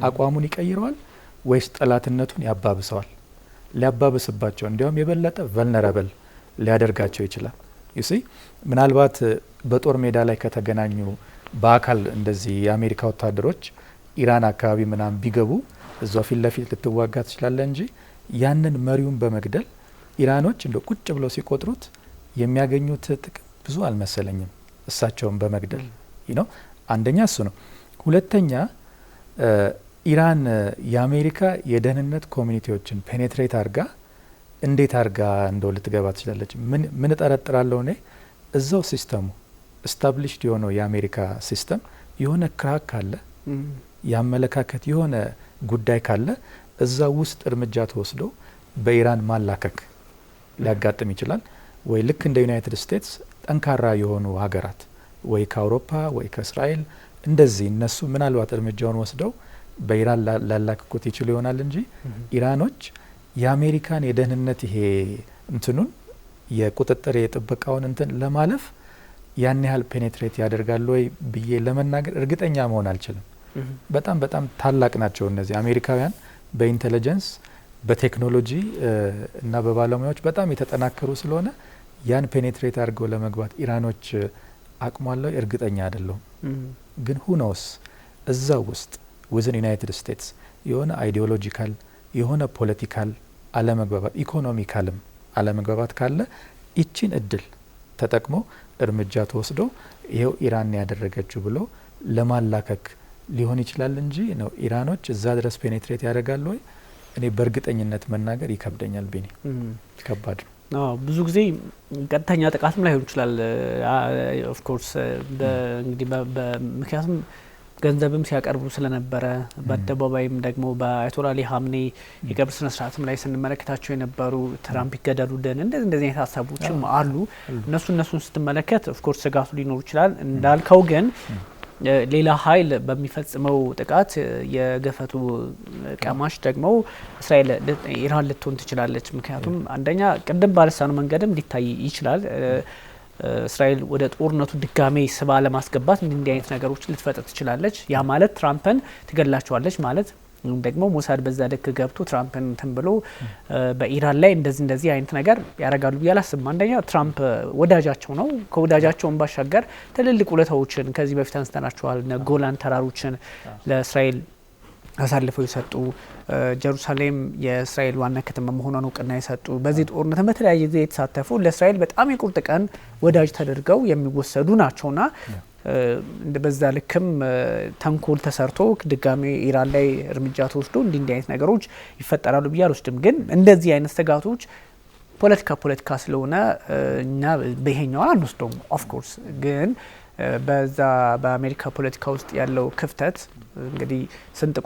B: አቋሙን ይቀይረዋል ወይስ ጠላትነቱን ያባብሰዋል? ሊያባብስባቸው እንዲያውም የበለጠ ቨልነራብል ሊያደርጋቸው ይችላል። ዩሲ ምናልባት በጦር ሜዳ ላይ ከተገናኙ በአካል እንደዚህ የአሜሪካ ወታደሮች ኢራን አካባቢ ምናምን ቢገቡ እዛው ፊት ለፊት ልትዋጋ ትችላለ እንጂ ያንን መሪውን በመግደል ኢራኖች እንደ ቁጭ ብለው ሲቆጥሩት የሚያገኙት ጥቅም ብዙ አልመሰለኝም። እሳቸውን በመግደል ነው። አንደኛ እሱ ነው። ሁለተኛ ኢራን የአሜሪካ የደህንነት ኮሚኒቲዎችን ፔኔትሬት አርጋ እንዴት አርጋ እንደው ልትገባ ትችላለች? ምን እጠረጥራለሁ እኔ እዛው ሲስተሙ ስታብሊሽድ የሆነው የአሜሪካ ሲስተም የሆነ ክራክ ካለ ያመለካከት የሆነ ጉዳይ ካለ እዛ ውስጥ እርምጃ ተወስዶ በኢራን ማላከክ ሊያጋጥም ይችላል። ወይ ልክ እንደ ዩናይትድ ስቴትስ ጠንካራ የሆኑ ሀገራት ወይ ከአውሮፓ ወይ ከእስራኤል እንደዚህ እነሱ ምናልባት እርምጃውን ወስደው በኢራን ላላክኩት ይችሉ ይሆናል እንጂ ኢራኖች የአሜሪካን የደህንነት ይሄ እንትኑን የቁጥጥር የጥበቃውን እንትን ለማለፍ ያን ያህል ፔኔትሬት ያደርጋሉ ወይ ብዬ ለመናገር እርግጠኛ መሆን አልችልም። በጣም በጣም ታላቅ ናቸው እነዚህ አሜሪካውያን በኢንቴሊጀንስ በቴክኖሎጂ እና በባለሙያዎች በጣም የተጠናከሩ ስለሆነ ያን ፔኔትሬት አድርገው ለመግባት ኢራኖች አቅሟለው እርግጠኛ አይደለሁም። ግን ሁኖስ እዛው ውስጥ ወዝን ዩናይትድ ስቴትስ የሆነ አይዲዮሎጂካል የሆነ ፖለቲካል አለመግባባት ኢኮኖሚካልም አለመግባባት ካለ ይቺን እድል ተጠቅሞ እርምጃ ተወስዶ ይሄው ኢራን ያደረገችው ብሎ ለማላከክ ሊሆን ይችላል እንጂ ነው ኢራኖች እዛ ድረስ ፔኔትሬት ያደርጋሉ ወይ? እኔ በእርግጠኝነት መናገር ይከብደኛል። ቢኒ ከባድ ነው።
A: ብዙ ጊዜ ቀጥተኛ ጥቃትም ላይሆን ይችላል። ኦፍ ኮርስ እንግዲህ ምክንያቱም ገንዘብም ሲያቀርቡ ስለነበረ በአደባባይም ደግሞ በአያቶላ አሊ ሀምኔ የቀብር ስነ ስርዓትም ላይ ስንመለከታቸው የነበሩ ትራምፕ ይገደሉልን እንደዚህ አይነት ሀሳቦችም አሉ። እነሱን ስትመለከት ኦፍ ኮርስ ስጋቱ ሊኖር ይችላል። እንዳልከው ግን ሌላ ኃይል በሚፈጽመው ጥቃት የገፈቱ ቀማሽ ደግሞ እስራኤል ኢራን ልትሆን ትችላለች። ምክንያቱም አንደኛ ቅድም ባለሳኑ መንገድም ሊታይ ይችላል እስራኤል ወደ ጦርነቱ ድጋሜ ስባ ለማስገባት እንዲህ አይነት ነገሮችን ልትፈጥር ትችላለች። ያ ማለት ትራምፕን ትገላቸዋለች ማለት ደግሞ ሞሳድ በዛ ልክ ገብቶ ትራምፕን እንትን ብሎ በኢራን ላይ እንደዚህ አይነት ነገር ያደርጋሉ ብዬ አላስብም። አንደኛ ትራምፕ ወዳጃቸው ነው። ከወዳጃቸውን ባሻገር ትልልቅ ውለታዎችን ከዚህ በፊት አንስተናቸዋል። ጎላን ተራሮችን ለእስራኤል አሳልፈው የሰጡ፣ ጀሩሳሌም የእስራኤል ዋና ከተማ መሆኗን እውቅና የሰጡ፣ በዚህ ጦርነት በተለያየ ጊዜ የተሳተፉ ለእስራኤል በጣም የቁርጥ ቀን ወዳጅ ተደርገው የሚወሰዱ ናቸውና በዛ ልክም ተንኮል ተሰርቶ ድጋሜ ኢራን ላይ እርምጃ ተወስዶ እንዲህ አይነት ነገሮች ይፈጠራሉ ብዬ አልወስድም። ግን እንደዚህ አይነት ስጋቶች ፖለቲካ ስለሆነ እኛ በይሄኛው አንወስደውም። ኦፍ ኮርስ ግን በዛ በአሜሪካ ፖለቲካ ውስጥ ያለው ክፍተት እንግዲህ ስንጥቁ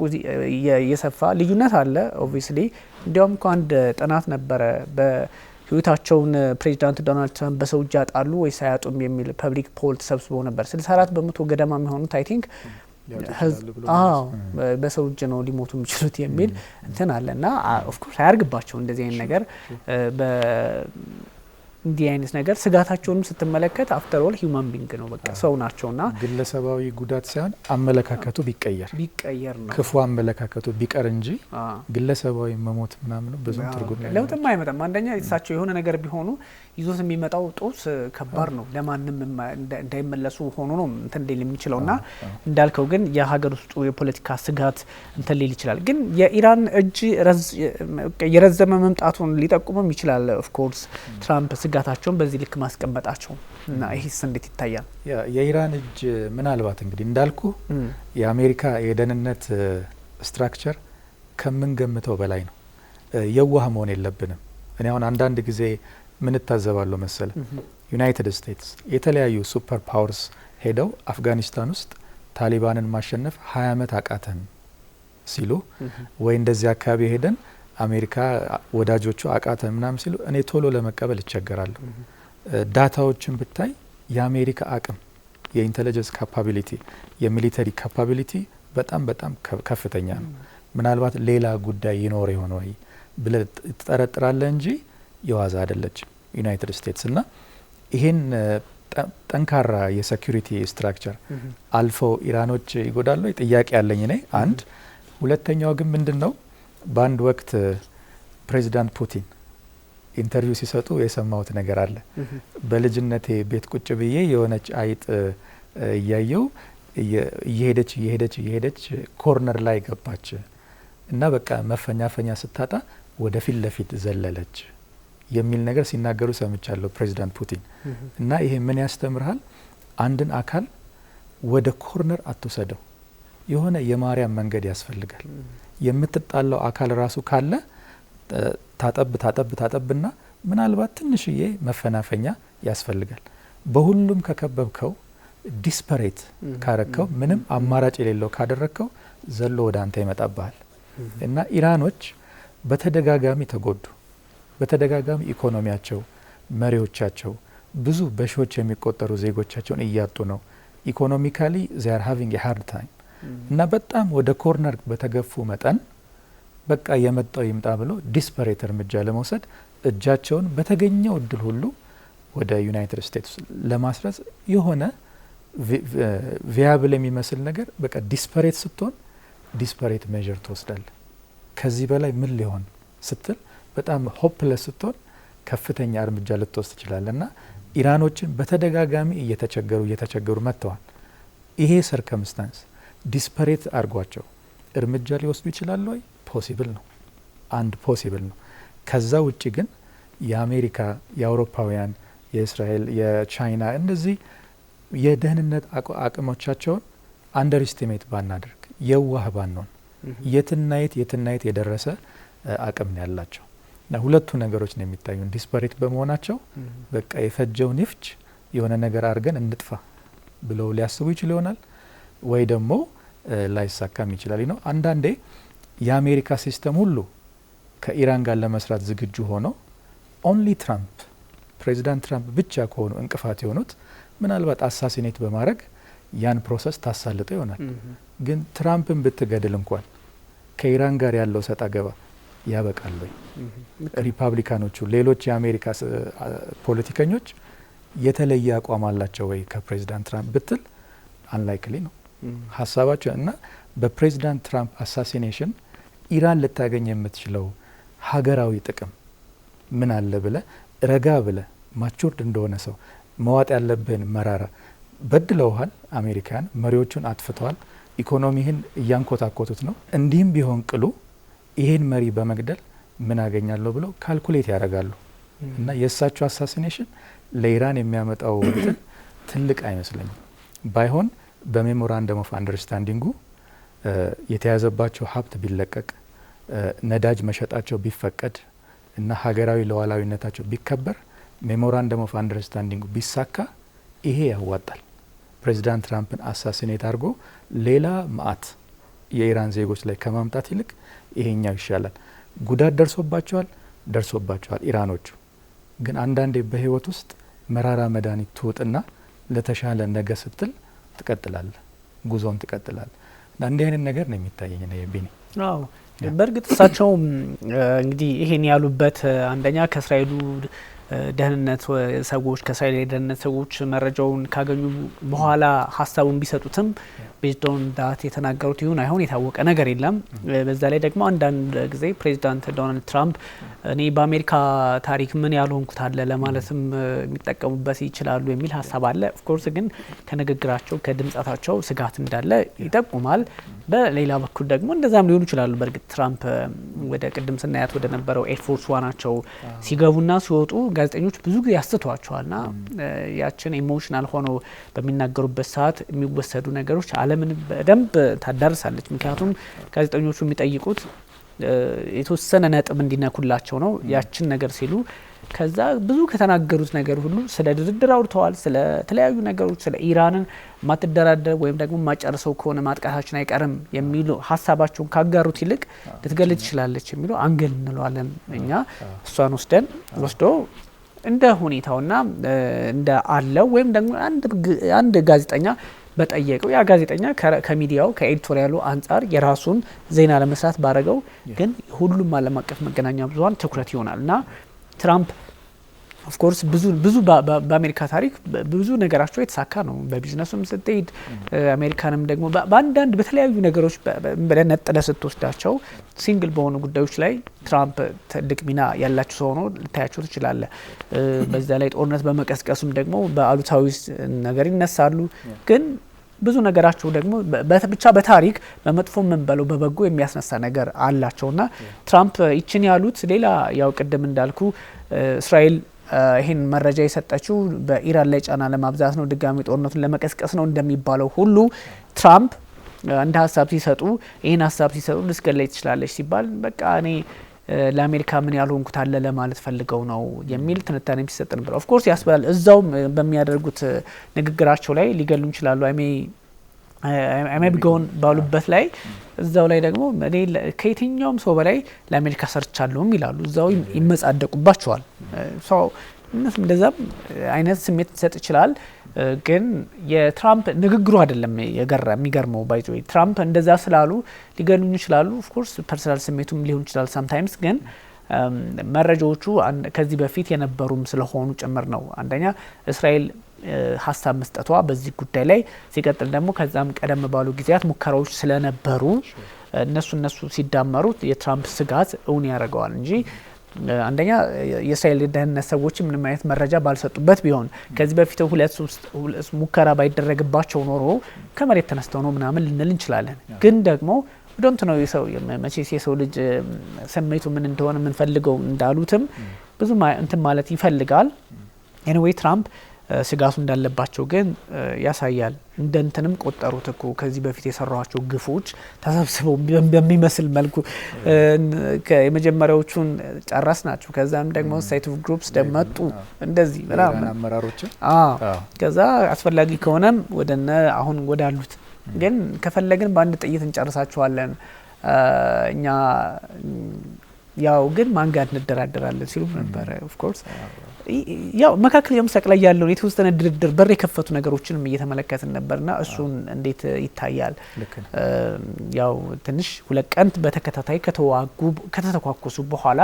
A: የሰፋ ልዩነት አለ። ኦብቪስሊ እንዲያውም አንድ ጥናት ነበረ ህይወታቸውን ፕሬዚዳንት ዶናልድ ትራምፕ በሰው እጅ ያጣሉ ወይስ አያጡም የሚል ፐብሊክ ፖል ተሰብስቦ ነበር። 64% ገደማ የሚሆኑት አይ ቲንክ በሰው እጅ ነው ሊሞቱ የሚችሉት የሚል እንትን አለና ኦፍ ኮርስ አያርግባቸው እንደዚህ አይነት ነገር እንዲህ አይነት ነገር ስጋታቸውንም ስትመለከት አፍተር ኦል ሂውማን ቢንግ ነው በቃ ሰው ናቸውና
B: ግለሰባዊ ጉዳት ሳይሆን አመለካከቱ ቢቀየር ነው ክፉ አመለካከቱ ቢቀር እንጂ ግለሰባዊ መሞት ምናምን ብዙ ትርጉም የለውም።
A: ለውጥም አይመጣም። አንደኛ እሳቸው የሆነ ነገር ቢሆኑ ይዞት የሚመጣው ጦስ ከባድ ነው። ለማንም እንዳይመለሱ ሆኖ ነው እንትን ሊል የሚችለውና እንዳልከው ግን የሀገር ውስጡ የፖለቲካ ስጋት እንትን ሊል ይችላል። ግን የኢራን እጅ የረዘመ መምጣቱን ሊጠቁምም ይችላል። ኦፍ ኮርስ ትራምፕ ስጋታቸውን በዚህ ልክ ማስቀመጣቸው እና ይህስ እንዴት ይታያል?
B: የኢራን እጅ ምናልባት እንግዲህ እንዳልኩ የአሜሪካ የደህንነት ስትራክቸር ከምንገምተው በላይ ነው። የዋህ መሆን የለብንም። እኔ አሁን አንዳንድ ጊዜ ምን ታዘባለሁ መሰለ ዩናይትድ ስቴትስ የተለያዩ ሱፐር ፓወርስ ሄደው አፍጋኒስታን ውስጥ ታሊባንን ማሸነፍ 20 ዓመት አቃተን ሲሉ ወይ እንደዚህ አካባቢ ሄደን አሜሪካ ወዳጆቹ አቃተን ምናምን ሲሉ እኔ ቶሎ ለመቀበል ይቸገራለሁ። ዳታዎችን ብታይ የአሜሪካ አቅም የኢንቴሊጀንስ ካፓቢሊቲ የሚሊተሪ ካፓቢሊቲ በጣም በጣም ከፍተኛ ነው። ምናልባት ሌላ ጉዳይ ይኖር ይሆን ወይ ብለህ ትጠረጥራለህ እንጂ የዋዛ አይደለችም ዩናይትድ ስቴትስ። እና ይሄን ጠንካራ የሴኩሪቲ ስትራክቸር አልፈው ኢራኖች ይጎዳሉ ጥያቄ ያለኝ እኔ አንድ። ሁለተኛው ግን ምንድነው በአንድ ወቅት ፕሬዚዳንት ፑቲን ኢንተርቪው ሲሰጡ የሰማሁት ነገር አለ። በልጅነቴ ቤት ቁጭ ብዬ የሆነች አይጥ እያየው እየሄደች ኮርነር ላይ ገባች እና በቃ መፈኛፈኛ ስታጣ ወደ ፊት ለፊት ዘለለች የሚል ነገር ሲናገሩ ሰምቻለሁ ፕሬዚዳንት ፑቲን። እና ይሄ ምን ያስተምርሃል? አንድን አካል ወደ ኮርነር አትውሰደው። የሆነ የማርያም መንገድ ያስፈልጋል። የምትጣላው አካል ራሱ ካለ ታጠብና ምናልባት ትንሽዬ መፈናፈኛ ያስፈልጋል። በሁሉም ከከበብከው ዲስፐሬት ካረከው ምንም አማራጭ የሌለው ካደረከው ዘሎ ወደ አንተ ይመጣብሃል። እና ኢራኖች በተደጋጋሚ ተጎዱ። በተደጋጋሚ ኢኮኖሚያቸው፣ መሪዎቻቸው ብዙ በሺዎች የሚቆጠሩ ዜጎቻቸውን እያጡ ነው። ኢኮኖሚካሊ they are having a hard time እና በጣም ወደ ኮርነር በተገፉ መጠን በቃ የመጣው ይምጣ ብሎ ዲስፐሬት እርምጃ ለመውሰድ እጃቸውን በተገኘው እድል ሁሉ ወደ ዩናይትድ ስቴትስ ለማስረጽ የሆነ ቪያብል የሚመስል ነገር በቃ ዲስፐሬት ስትሆን ዲስፐሬት ሜዥር ትወስዳለ። ከዚህ በላይ ምን ሊሆን ስትል በጣም ሆፕለስ ስትሆን ከፍተኛ እርምጃ ልትወስድ ትችላለህ። እና ኢራኖችን በተደጋጋሚ እየተቸገሩ መጥተዋል። ይሄ ሰርከምስታንስ ዲስፐሬት አድርጓቸው እርምጃ ሊወስዱ ይችላሉ ወይ? ፖሲብል ነው። አንድ ፖሲብል ነው። ከዛ ውጭ ግን የአሜሪካ፣ የአውሮፓውያን፣ የእስራኤል፣ የቻይና እንደዚህ የደህንነት አቅሞቻቸውን አንደር ኢስቲሜት ባናደርግ የዋህ ባንሆን የትናየት የደረሰ አቅም ነው ያላቸው። እና ሁለቱ ነገሮች ነው የሚታዩን። ዲስፐሬት በመሆናቸው በቃ የፈጀውን ይፍጅ የሆነ ነገር አድርገን እንጥፋ ብለው ሊያስቡ ይችል ይሆናል ወይ ደግሞ ላይሳካም ይችላል ነው። አንዳንዴ የአሜሪካ ሲስተም ሁሉ ከኢራን ጋር ለመስራት ዝግጁ ሆነው ኦንሊ ፕሬዚዳንት ትራምፕ ብቻ ከሆኑ እንቅፋት የሆኑት ምናልባት አሳሲኔት በማድረግ ያን ፕሮሰስ ታሳልጠው ይሆናል። ግን ትራምፕን ብትገድል እንኳን ከኢራን ጋር ያለው ሰጣ ገባ ያበቃል ወይ? ሪፐብሊካኖቹ ሌሎች የአሜሪካ ፖለቲከኞች የተለየ አቋም አላቸው ወይ ከፕሬዚዳንት ትራምፕ ብትል አንላይክሊ ነው ሀሳባቸው። እና በፕሬዚዳንት ትራምፕ አሳሲኔሽን ኢራን ልታገኝ የምትችለው ሀገራዊ ጥቅም ምን አለ ብለ ረጋ ብለ ማቹርድ እንደሆነ ሰው መዋጥ ያለብን መራራ በድለውሃል። አሜሪካን መሪዎቹን አጥፍተዋል። ኢኮኖሚህን እያንኮታኮቱት ነው። እንዲህም ቢሆን ቅሉ ይሄን መሪ በመግደል ምን አገኛለሁ ብለው ካልኩሌት ያደርጋሉ። እና የእሳቸው አሳሲኔሽን ለኢራን የሚያመጣው ትልቅ አይመስለኝም። ባይሆን በሜሞራንደም ኦፍ አንደርስታንዲንጉ የተያዘባቸው ሀብት ቢለቀቅ፣ ነዳጅ መሸጣቸው ቢፈቀድ እና ሀገራዊ ሉዓላዊነታቸው ቢከበር፣ ሜሞራንደም ኦፍ አንደርስታንዲንጉ ቢሳካ ይሄ ያዋጣል። ፕሬዚዳንት ትራምፕን አሳሲኔት አድርጎ ሌላ መዓት የኢራን ዜጎች ላይ ከማምጣት ይልቅ ይሄኛው ይሻላል። ጉዳት ደርሶባቸዋል ኢራኖቹ። ግን አንዳንዴ በህይወት ውስጥ መራራ መድኃኒት ትውጥና ለተሻለ ነገ ስትል ትቀጥላለ፣ ጉዞን ትቀጥላለ። እና እንዲህ አይነት ነገር ነው የሚታየኝ ነው የቢኒ።
A: አዎ በእርግጥ እሳቸው እንግዲህ ይሄን ያሉበት አንደኛ ከእስራኤሉ ደህንነት ሰዎች ከእስራኤል የደህንነት ሰዎች መረጃውን ካገኙ በኋላ ሀሳቡን ቢሰጡትም ቤዝዶን ዳት የተናገሩት ይሁን አይሆን የታወቀ ነገር የለም። በዛ ላይ ደግሞ አንዳንድ ጊዜ ፕሬዚዳንት ዶናልድ ትራምፕ እኔ በአሜሪካ ታሪክ ምን ያልሆንኩት አለ ለማለትም የሚጠቀሙበት ይችላሉ የሚል ሀሳብ አለ። ኦፍኮርስ ግን ከንግግራቸው ከድምጻታቸው ስጋት እንዳለ ይጠቁማል። በሌላ በኩል ደግሞ እንደዛም ሊሆኑ ይችላሉ። በእርግጥ ትራምፕ ወደ ቅድም ስናያት ወደ ነበረው ኤርፎርስ ዋናቸው ሲገቡና ሲወጡ ጋዜጠኞች ብዙ ጊዜ ያስተቷቸዋልና ያችን ኢሞሽናል ሆነው በሚናገሩበት ሰዓት የሚወሰዱ ነገሮች ዓለምን በደንብ ታዳርሳለች። ምክንያቱም ጋዜጠኞቹ የሚጠይቁት የተወሰነ ነጥብ እንዲነኩላቸው ነው። ያችን ነገር ሲሉ ከዛ ብዙ ከተናገሩት ነገር ሁሉ ስለ ድርድር አውርተዋል። ስለ ተለያዩ ነገሮች ስለ ኢራንን ማትደራደር ወይም ደግሞ ማጨርሰው ከሆነ ማጥቃታችን አይቀርም የሚሉ ሀሳባቸውን ካጋሩት ይልቅ ልትገለጽ ትችላለች የሚለው አንገል እንለዋለን እኛ። እሷን ወስዶ እንደ ሁኔታውና እንደ አለው ወይም ደግሞ አንድ ጋዜጠኛ በጠየቀው ያ ጋዜጠኛ ከሚዲያው ከኤዲቶሪያሉ አንጻር የራሱን ዜና ለመስራት ባረገው ግን ሁሉም ዓለም አቀፍ መገናኛ ብዙሃን ትኩረት ይሆናል እና ትራምፕ ኦፍ ኮርስ ብዙ በአሜሪካ ታሪክ ብዙ ነገራቸው የተሳካ ነው። በቢዝነሱም ስትሄድ አሜሪካንም ደግሞ በአንዳንድ በተለያዩ ነገሮች ነጥለ ስትወስዳቸው ሲንግል በሆኑ ጉዳዮች ላይ ትራምፕ ትልቅ ሚና ያላቸው ሰው ሆኖ ልታያቸው ትችላለ። በዛ ላይ ጦርነት በመቀስቀሱም ደግሞ በአሉታዊ ነገር ይነሳሉ። ግን ብዙ ነገራቸው ደግሞ ብቻ በታሪክ በመጥፎ መንበለው በበጎ የሚያስነሳ ነገር አላቸውና ትራምፕ ይችን ያሉት ሌላ ያው ቅድም እንዳልኩ እስራኤል ይሄን መረጃ የሰጠችው በኢራን ላይ ጫና ለማብዛት ነው፣ ድጋሚ ጦርነቱን ለመቀስቀስ ነው እንደሚባለው ሁሉ ትራምፕ እንደ ሀሳብ ሲሰጡ ይሄን ሀሳብ ሲሰጡ ልትገለይ ትችላለች ሲባል በቃ እኔ ለአሜሪካ ምን ያልሆንኩት አለ ለማለት ፈልገው ነው የሚል ትንታኔ ሲሰጥ ነበር። ኦፍ ኮርስ ያስባል። እዛው በሚያደርጉት ንግግራቸው ላይ ሊገሉ ይችላሉ አይ ቢጎን ባሉበት ላይ እዛው ላይ ደግሞ እኔ ከየትኛውም ሰው በላይ ለአሜሪካ ሰርቻለሁም ይላሉ። እዛው ይመጻደቁባቸዋል። ሰው እነሱም እንደዛም አይነት ስሜት ሊሰጥ ይችላል። ግን የትራምፕ ንግግሩ አይደለም የሚገርመው ባይዞ ትራምፕ እንደዛ ስላሉ ሊገሉኝ ይችላሉ። ኦፍ ኮርስ ፐርሰናል ስሜቱም ሊሆን ይችላል ሳምታይምስ። ግን መረጃዎቹ ከዚህ በፊት የነበሩም ስለሆኑ ጭምር ነው። አንደኛ እስራኤል ሀሳብ መስጠቷ በዚህ ጉዳይ ላይ ሲቀጥል ደግሞ ከዛም ቀደም ባሉ ጊዜያት ሙከራዎች ስለነበሩ እነሱ ሲዳመሩ የትራምፕ ስጋት እውን ያደርገዋል እንጂ አንደኛ የእስራኤል ደህንነት ሰዎች ምንም አይነት መረጃ ባልሰጡበት ቢሆን ከዚህ በፊት ሁለት ሙከራ ባይደረግባቸው ኖሮ ከመሬት ተነስተው ነው ምናምን ልንል እንችላለን። ግን ደግሞ ዶንት ነው መቼስ የሰው ልጅ ስሜቱ ምን እንደሆነ የምንፈልገው እንዳሉትም ብዙ እንትን ማለት ይፈልጋል። ኤኒዌይ ትራምፕ ስጋቱ እንዳለባቸው ግን ያሳያል። እንደንተንም ቆጠሩት እኮ ከዚህ በፊት የሰሯቸው ግፎች ተሰብስበው በሚመስል መልኩ የመጀመሪያዎቹን ጨረስ ናቸው። ከዛም ደግሞ ሳይት ኦፍ ግሩፕስ ደመጡ እንደዚህ በጣም
B: አመራሮች
A: ከዛ አስፈላጊ ከሆነም ወደነ አሁን ወዳሉት ግን ከፈለግን በአንድ ጥይት እንጨርሳቸዋለን እኛ ያው ግን ማን ጋር እንደራደራለን ሲሉ ነበር። ኦፍ ኮርስ ያው መካከለኛው ምስራቅ ላይ ያለውን የተወሰነ ድርድር በር የከፈቱ ነገሮችንም እየተመለከትን ነበርና እሱን እንዴት ይታያል? ያው ትንሽ 2 ቀን በተከታታይ ከተተኳኮሱ በኋላ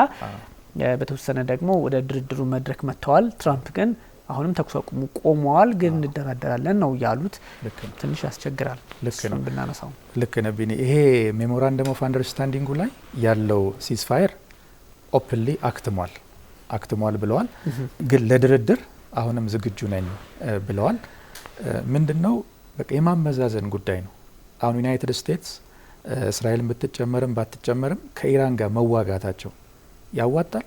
A: በተወሰነ ደግሞ ወደ ድርድሩ መድረክ መጥተዋል። ትራምፕ ግን አሁንም ተኩስ አቁሙ ቆመዋል፣ ግን እንደራደራለን ነው ያሉት። ትንሽ ያስቸግራል።
B: ልክ ነው
A: ብናነሳው
B: ልክ ነው ቢኒ። ይሄ ሜሞራንደም ኦፍ አንደርስታንዲንጉ ላይ ያለው ሲስፋየር ኦፕንሊ አክትሟል ብለዋል። ግን ለድርድር አሁንም ዝግጁ ነኝ ብለዋል። ምንድነው በቃ የማመዛዘን ጉዳይ ነው። አሁን ዩናይትድ ስቴትስ እስራኤልን ብትጨመርም ባትጨመርም ከኢራን ጋር መዋጋታቸው ያዋጣል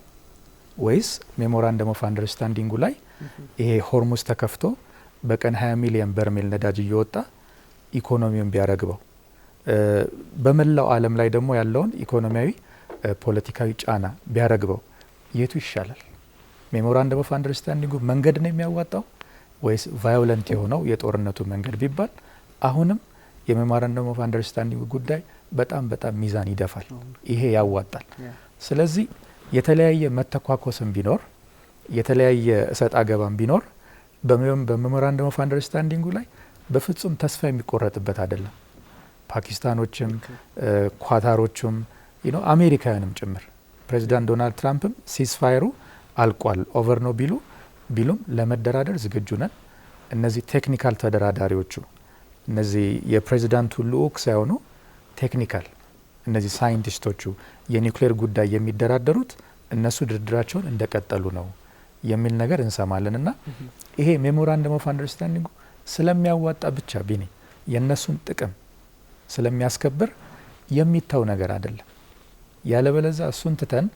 B: ወይስ ሜሞራንደም ኦፍ አንደርስታንዲንጉ ላይ ይሄ ሆርሙዝ ተከፍቶ በቀን 20 ሚሊዮን በርሜል ነዳጅ እየወጣ ኢኮኖሚውን ቢያረግበው በመላው ዓለም ላይ ደግሞ ያለውን ኢኮኖሚያዊ ፖለቲካዊ ጫና ቢያረግበው የቱ ይሻላል? ሜሞራንደም ኦፍ አንደርስታንዲንጉ መንገድ ነው የሚያዋጣው ወይስ ቫዮለንት የሆነው የጦርነቱ መንገድ ቢባል አሁንም የሜሞራንደም ኦፍ አንደርስታንዲንጉ ጉዳይ በጣም ሚዛን ይደፋል። ይሄ ያዋጣል። ስለዚህ የተለያየ መተኳኮስም ቢኖር የተለያየ እሰጥ አገባም ቢኖር በሜሞራንደም ኦፍ አንደርስታንዲንጉ ላይ በፍጹም ተስፋ የሚቆረጥበት አይደለም። ፓኪስታኖችም ኳታሮችም አሜሪካውያንም ጭምር ፕሬዚዳንት ዶናልድ ትራምፕም ሲስፋየሩ አልቋል ኦቨር ነው ቢሉም ለመደራደር ዝግጁ ነን። እነዚህ ቴክኒካል ተደራዳሪዎቹ እነዚህ የፕሬዚዳንቱ ልኡክ ሳይሆኑ ቴክኒካል እነዚህ ሳይንቲስቶቹ የኒውክሌር ጉዳይ የሚደራደሩት እነሱ ድርድራቸውን እንደቀጠሉ ነው የሚል ነገር እንሰማለን። እና ይሄ ሜሞራንደም ኦፍ አንደርስታንዲንጉ ስለሚያዋጣ ብቻ ቢኒ የነሱን ጥቅም ስለሚያስከብር የሚታው ነገር አይደለም። ያለበለዛ እሱን ትተን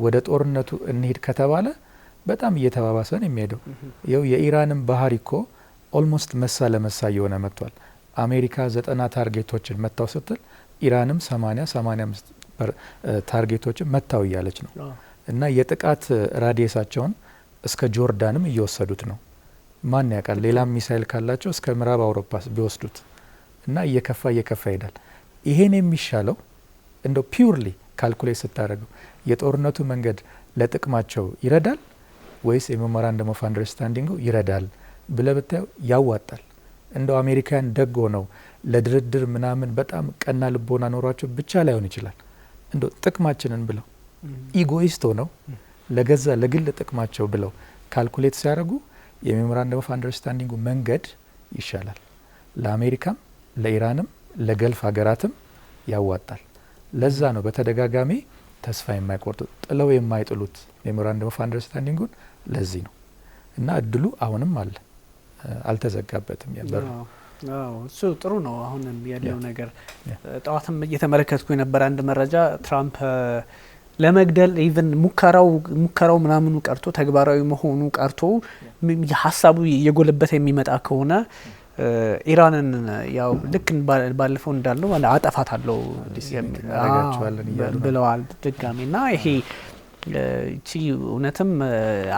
B: ወደ ጦርነቱ እንሄድ ከተባለ በጣም እየተባባሰ ነው የሚሄደው። ይኸው የኢራንን ባህሪ እኮ ኦልሞስት መሳ ለመሳ እየሆነ መጥቷል። አሜሪካ 90 ታርጌቶችን መታው ስትል ኢራንም 85 ታርጌቶችን መታው እያለች ነው። እና የጥቃት ራዲየሳቸውን እስከ ጆርዳንም እየወሰዱት ነው። ማን ያውቃል ሌላም ሚሳይል ካላቸው እስከ ምዕራብ አውሮፓ ቢወስዱት እና እየከፋ ይሄዳል። ይሄን የሚሻለው እንደው ፒውርሊ ካልኩሌት ስታደርገው የጦርነቱ መንገድ ለጥቅማቸው ይረዳል ወይስ የሜሞራንደም ኦፍ አንደርስታንዲንጉ ይረዳል ብለ ብታየው ያዋጣል። እንደው አሜሪካን ደግ ሆነው ለድርድር ምናምን በጣም ቀና ልቦና ኖሯቸው ብቻ ላይሆን ይችላል። እንደው ጥቅማችንን ብለው ኢጎይስት ሆነው ለገዛ ለግል ጥቅማቸው ብለው ካልኩሌት ሲያደርጉ የሜሞራንደም ኦፍ አንደርስታንዲንጉ መንገድ ይሻላል። ለአሜሪካም ለኢራንም ለገልፍ ሀገራትም ያዋጣል። ለዛ ነው በተደጋጋሚ ተስፋ የማይቆርጡት ጥለው የማይጥሉት ሜሞራንደም ኦፍ አንደርስታንዲንጉን ለዚህ ነው። እና እድሉ አሁንም አለ፣ አልተዘጋበትም ያበሩ።
A: እሱ ጥሩ ነው። አሁንም ያለው ነገር ጠዋትም እየተመለከትኩ የነበረ አንድ መረጃ ትራምፕ ለመግደል ኢቭን ሙከራው ምናምኑ ቀርቶ ተግባራዊ መሆኑ ቀርቶ ሀሳቡ እየጎለበተ የሚመጣ ከሆነ ኢራንን ያው ልክ ባለፈው እንዳለው አጠፋታለሁ ብለዋል ድጋሜና ይሄ እቺ እውነትም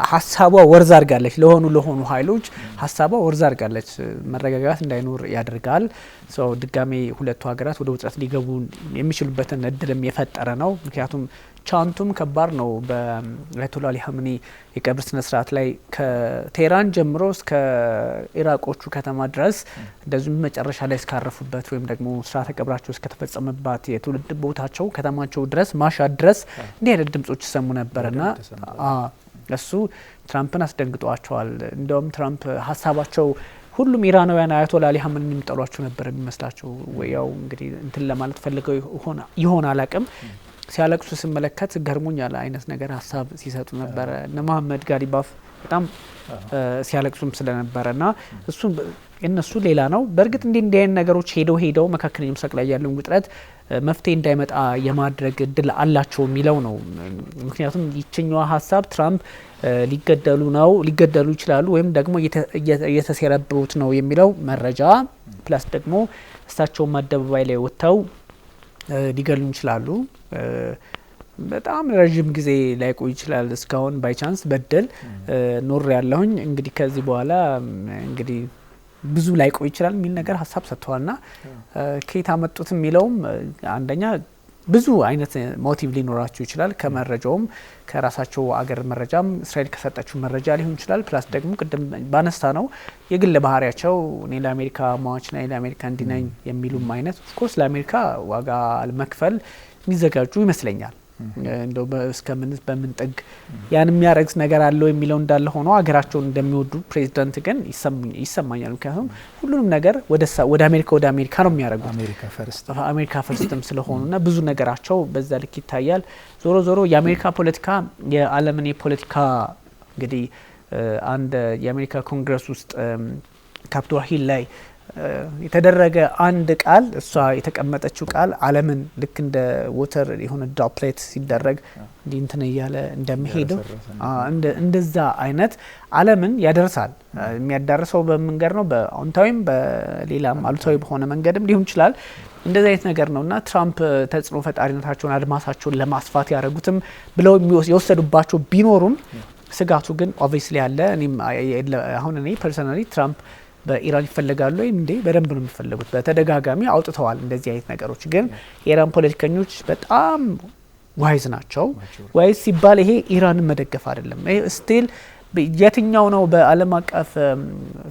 A: ሀሳቧ ወርዝ አድርጋለች። ለሆኑ ኃይሎች ሀሳቧ ወርዝ አድርጋለች። መረጋጋት እንዳይኖር ያደርጋል። ድጋሜ ሁለቱ ሀገራት ወደ ውጥረት ሊገቡ የሚችሉበትን እድልም የፈጠረ ነው። ምክንያቱም ቻንቱም ከባድ ነው። በአያቶላ አሊ ሀምኒ የቀብር ስነ ስርዓት ላይ ከቴህራን ጀምሮ እስከ ኢራቆቹ ከተማ ድረስ እንደዚሁም መጨረሻ ላይ እስካረፉበት ወይም ደግሞ ስርዓተ ቀብራቸው እስከተፈጸመባት የትውልድ ቦታቸው ከተማቸው ድረስ ማሻድ ድረስ እንዲህ አይነት ድምጾች ይሰሙ ነበርና እሱ ትራምፕን አስደንግጧቸዋል። እንደውም ትራምፕ ሀሳባቸው ሁሉም ኢራናውያን አያቶላ አሊ ሀምኒ የሚጠሏቸው ነበር የሚመስላቸው። ያው እንግዲህ እንትን ለማለት ፈልገው ይሆን አላቅም። ሲያለቅሱ ስመለከት ገርሞኛል አይነት ነገር ሀሳብ ሲሰጡ ነበረ። እነ መሐመድ ጋሊባፍ በጣም ሲያለቅሱም ስለነበረና እሱ እነሱ ሌላ ነው። በእርግጥ እንዲህ አይነት ነገሮች ሄደው መካከለኛው ምስራቅ ላይ ያለውን ውጥረት መፍትሄ እንዳይመጣ የማድረግ እድል አላቸው የሚለው ነው። ምክንያቱም ይችኛዋ ሀሳብ ትራምፕ ሊገደሉ ይችላሉ ወይም ደግሞ እየተሴረብሩት ነው የሚለው መረጃ ፕላስ ደግሞ እሳቸውም አደባባይ ላይ ወጥተው ሊገሉ ይችላሉ። በጣም ረጅም ጊዜ ላይቆይ ይችላል። እስካሁን ባይቻንስ በደል ኖር ያለሁኝ እንግዲህ ከዚህ በኋላ እንግዲህ ብዙ ላይቆይ ይችላል የሚል ነገር ሀሳብ ሰጥተዋልና ከየት አመጡት የሚለውም አንደኛ ብዙ አይነት ሞቲቭ ሊኖራቸው ይችላል። ከመረጃውም ከራሳቸው አገር መረጃም እስራኤል ከሰጠችው መረጃ ሊሆን ይችላል። ፕላስ ደግሞ ቅድም ባነሳ ነው የግል ባህሪያቸው እኔ ለአሜሪካ ማዋች ነኝ ለአሜሪካ እንዲነኝ የሚሉም አይነት ኦፍኮርስ ለአሜሪካ ዋጋ ለመክፈል የሚዘጋጁ ይመስለኛል። እንደው በምን ጥግ ያን የሚያረግስ ነገር አለው የሚለው እንዳለ ሆኖ አገራቸውን እንደሚወዱ ፕሬዚዳንት ግን ይሰማኛል። ምክንያቱም ሁሉንም ነገር ወደ አሜሪካ ነው የሚያደርጉት አሜሪካ ፈርስትም ስለሆኑና ብዙ ነገራቸው በዛ ልክ ይታያል። ዞሮ የአሜሪካ ፖለቲካ የዓለምን የፖለቲካ እንግዲህ አንድ የአሜሪካ ኮንግረስ ውስጥ ካፒቶል ሂል ላይ የተደረገ አንድ ቃል እሷ የተቀመጠችው ቃል ዓለምን ልክ እንደ ወተር የሆነ ድሮፕሌት ሲደረግ እንትን እያለ እንደሚሄደው እንደዛ አይነት ዓለምን ያደርሳል። የሚያዳርሰው በመንገድ ነው፣ በአዎንታዊም በሌላም አሉታዊ በሆነ መንገድም ሊሆን ይችላል። እንደዚህ አይነት ነገር ነውና ትራምፕ ተጽዕኖ ፈጣሪነታቸውን አድማሳቸውን ለማስፋት ያደረጉትም ብለው የወሰዱባቸው ቢኖሩም ስጋቱ ግን ኦብቪስሊ አለ። አሁን እኔ ፐርሰናሊ ትራምፕ በኢራን ይፈልጋሉ እንዴ? በደንብ ነው የሚፈልጉት። በተደጋጋሚ አውጥተዋል እንደዚህ አይነት ነገሮች። ግን የኢራን ፖለቲከኞች በጣም ዋይዝ ናቸው። ዋይዝ ሲባል ይሄ ኢራንን መደገፍ አይደለም። ይሄ ስቲል የትኛው ነው በዓለም አቀፍ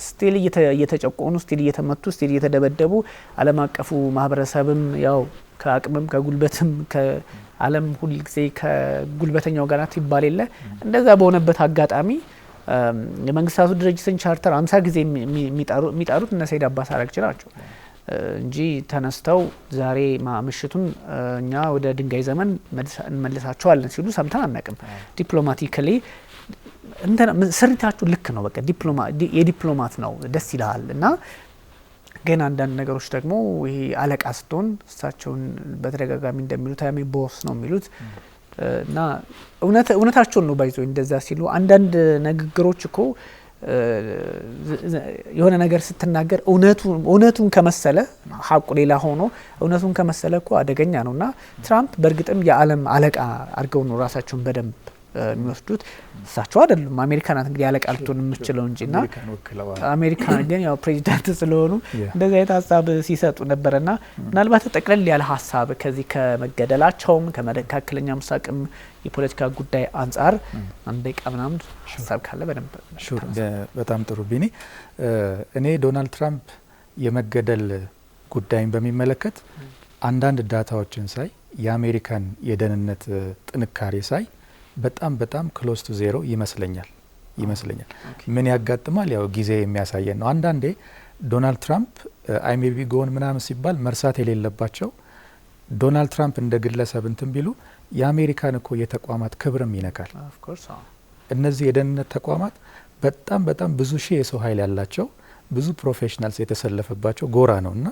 A: ስቲል እየተጨቆኑ ስቲል እየተመቱ ስቲል እየተደበደቡ ዓለም አቀፉ ማህበረሰብም ያው ከአቅምም ከጉልበትም ከዓለም ሁሉ ጊዜ ከጉልበተኛው ጋር ይባል የለ እንደዛ በሆነበት አጋጣሚ የመንግስታቱ ድርጅትን ቻርተር 50 ጊዜ የሚጣሩት እነ ሰይድ አባስ አረግቺ ናቸው እንጂ ተነስተው ዛሬ ምሽቱን እኛ ወደ ድንጋይ ዘመን እንመልሳቸዋለን ሲሉ ሰምተን አናውቅም። ዲፕሎማቲካሊ ስሪታችሁ ልክ ነው። በቃ የዲፕሎማት ነው፣ ደስ ይላል። እና ግን አንዳንድ ነገሮች ደግሞ ይሄ አለቃ ስትሆን እሳቸውን በተደጋጋሚ እንደሚሉት አያሜ ቦስ ነው የሚሉት እና እውነታቸውን ነው ባይዞ እንደዛ ሲሉ አንዳንድ ንግግሮች እኮ የሆነ ነገር ስትናገር እውነቱን ከመሰለ ሀቁ ሌላ ሆኖ እውነቱን ከመሰለ እኮ አደገኛ ነውና ትራምፕ በእርግጥም የዓለም አለቃ አድርገው ነው ራሳቸውን በደንብ የሚወስዱት እሳቸው አይደሉም። አሜሪካ ናት እንግዲህ ያለ ቃል ልትሆን የምትችለው እንጂና አሜሪካ ግን ያው ፕሬዚዳንት ስለሆኑ እንደዚህ አይነት ሀሳብ ሲሰጡ ነበርና ምናልባት ጠቅለል ያለ ሀሳብ ከዚህ ከመገደላቸውም ከመካከለኛ ምስራቅም የፖለቲካ ጉዳይ አንጻር አንድ ደቂቃ ምናምን ሀሳብ ካለ በደንብ
B: በጣም ጥሩ ቢኒ። እኔ ዶናልድ ትራምፕ የመገደል ጉዳይን በሚመለከት አንዳንድ ዳታዎችን ሳይ የአሜሪካን የደህንነት ጥንካሬ ሳይ በጣም ክሎዝ ቱ ዜሮ ይመስለኛል። ምን ያጋጥማል? ያው ጊዜ የሚያሳየን ነው። አንዳንዴ ዶናልድ ትራምፕ አይሜቢ ጎን ምናምን ሲባል መርሳት የሌለባቸው ዶናልድ ትራምፕ እንደ ግለሰብ እንትን ቢሉ የአሜሪካን እኮ የተቋማት ክብርም ይነካል። እነዚህ የደህንነት ተቋማት በጣም ብዙ ሺህ የሰው ኃይል ያላቸው ብዙ ፕሮፌሽናልስ የተሰለፈባቸው ጎራ ነው እና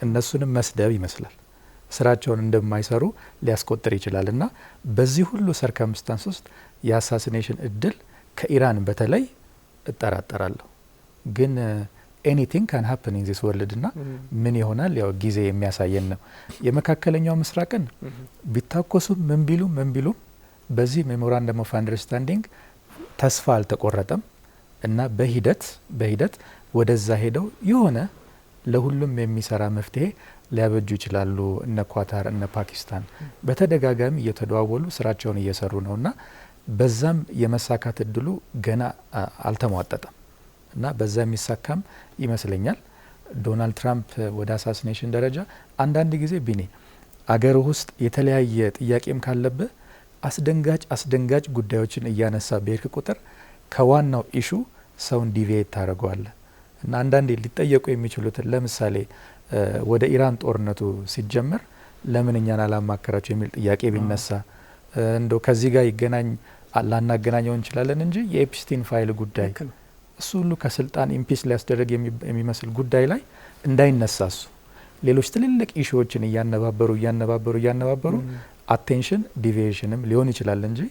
B: እነሱንም መስደብ ይመስላል። ስራቸውን እንደማይሰሩ ሊያስቆጥር ይችላል እና በዚህ ሁሉ ሰርከምስታንስ ውስጥ የአሳሲኔሽን እድል ከኢራን በተለይ እጠራጠራለሁ። ግን ኤኒቲንግ ካን ሀፕን ኢን ዚስ ወርልድ እና ምን ይሆናል ያው ጊዜ የሚያሳየን ነው። የመካከለኛው ምስራቅን ቢታኮሱም ምን ቢሉም በዚህ ሜሞራንደም ኦፍ አንደርስታንዲንግ ተስፋ አልተቆረጠም እና በሂደት ወደዛ ሄደው የሆነ ለሁሉም የሚሰራ መፍትሄ ሊያበጁ ይችላሉ። እነ ኳታር እነ ፓኪስታን በተደጋጋሚ እየተደዋወሉ ስራቸውን እየሰሩ ነውና በዛም የመሳካት እድሉ ገና አልተሟጠጠም እና በዛ የሚሳካም ይመስለኛል። ዶናልድ ትራምፕ ወደ አሳሲኔሽን ደረጃ አንዳንድ ጊዜ ቢኒ አገር ውስጥ የተለያየ ጥያቄም ካለብህ አስደንጋጭ ጉዳዮችን እያነሳ በሄድክ ቁጥር ከዋናው ኢሹ ሰውን ዲቪዬት ታደርገዋለህ እና አንዳንዴ ሊጠየቁ የሚችሉትን ለምሳሌ ወደ ኢራን ጦርነቱ ሲጀመር ለምን እኛን አላማከራቸው የሚል ጥያቄ ቢነሳ እንደው ከዚህ ጋር ይገናኝ ላናገናኘው እንችላለን እንጂ የኤፕስቲን ፋይል ጉዳይ እሱ ሁሉ ከስልጣን ኢምፒስ ሊያስደረግ የሚመስል ጉዳይ ላይ እንዳይነሳሱ ሌሎች ትልልቅ ኢሹዎችን እያነባበሩ አቴንሽን ዲቪዬሽንም ሊሆን ይችላል እንጂ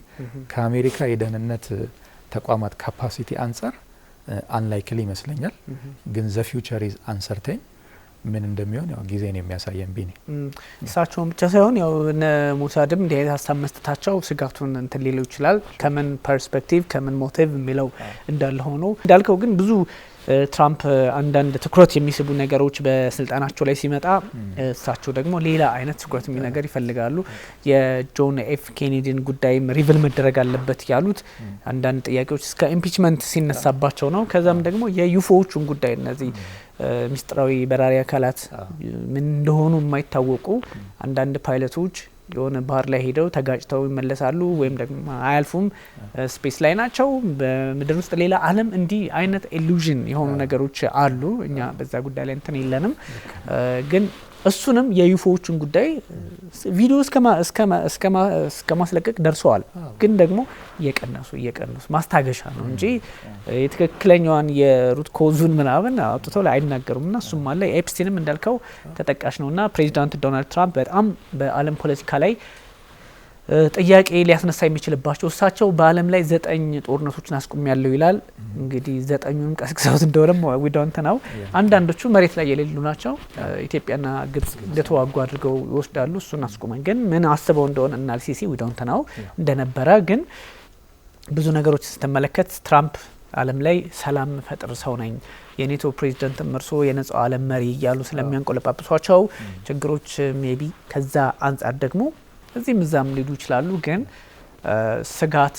B: ከአሜሪካ የደህንነት ተቋማት ካፓሲቲ አንጻር አንላይክሊ ይመስለኛል። ግን ዘ ፊውቸር ኢዝ አንሰርቴን ምን እንደሚሆን ያው ጊዜ ነው የሚያሳየን ቢኒ።
A: እሳቸውን ብቻ ሳይሆን ያው እነ ሙሳድም እንዲህ አይነት ሀሳብ መስጠታቸው ስጋቱን እንትን ሊለው ይችላል። ከምን ፐርስፔክቲቭ ከምን ሞቲቭ የሚለው እንዳለ ሆኖ እንዳልከው ግን ብዙ ትራምፕ አንዳንድ ትኩረት የሚስቡ ነገሮች በስልጣናቸው ላይ ሲመጣ እሳቸው ደግሞ ሌላ አይነት ትኩረት ነገር ይፈልጋሉ። የጆን ኤፍ ኬኔዲን ጉዳይም ሪቪል መደረግ አለበት ያሉት አንዳንድ ጥያቄዎች እስከ ኢምፒችመንት ሲነሳባቸው ነው። ከዛም ደግሞ የዩፎዎቹን ጉዳይ እነዚህ ሚስጥራዊ በራሪ አካላት ምን እንደሆኑ የማይታወቁ አንዳንድ ፓይለቶች የሆነ ባህር ላይ ሄደው ተጋጭተው ይመለሳሉ ወይም ደግሞ አያልፉም፣ ስፔስ ላይ ናቸው፣ በምድር ውስጥ ሌላ ዓለም እንዲህ አይነት ኢሉዥን የሆኑ ነገሮች አሉ። እኛ በዛ ጉዳይ ላይ እንትን የለንም። ግን እሱንም የዩፎዎችን ጉዳይ ቪዲዮ እስከ ማስለቀቅ ደርሰዋል። ግን ደግሞ እየቀነሱ ማስታገሻ ነው እንጂ የትክክለኛዋን የሩት ኮዙን ምናምን አውጥተው ላይ አይናገሩም። እና እሱም አለ ኤፕስቲንም እንዳልከው ተጠቃሽ ነው። እና ፕሬዚዳንት ዶናልድ ትራምፕ በጣም በዓለም ፖለቲካ ላይ ጥያቄ ሊያስነሳ የሚችልባቸው እሳቸው በዓለም ላይ 9 ጦርነቶችን አስቁም ያለው ይላል። እንግዲህ 9ኙንም ቀስቅሰውት እንደሆነም ዊዶንት ነው። አንዳንዶቹ መሬት ላይ የሌሉ ናቸው። ኢትዮጵያና ግብጽ እንደተዋጉ አድርገው ይወስዳሉ። እሱን አስቁመን ግን ምን አስበው እንደሆነ እና አልሲሲ ዊዶንት ነው እንደነበረ ግን ብዙ ነገሮች ስትመለከት ትራምፕ ዓለም ላይ ሰላም ፈጥር ሰው ነኝ የኔቶ ፕሬዚዳንትም እርሶ የነጻው ዓለም መሪ እያሉ ስለሚያንቆለጳጵሷቸው ችግሮች ሜቢ ከዛ አንጻር ደግሞ እዚህም እዛም ሊዱ ይችላሉ። ግን ስጋት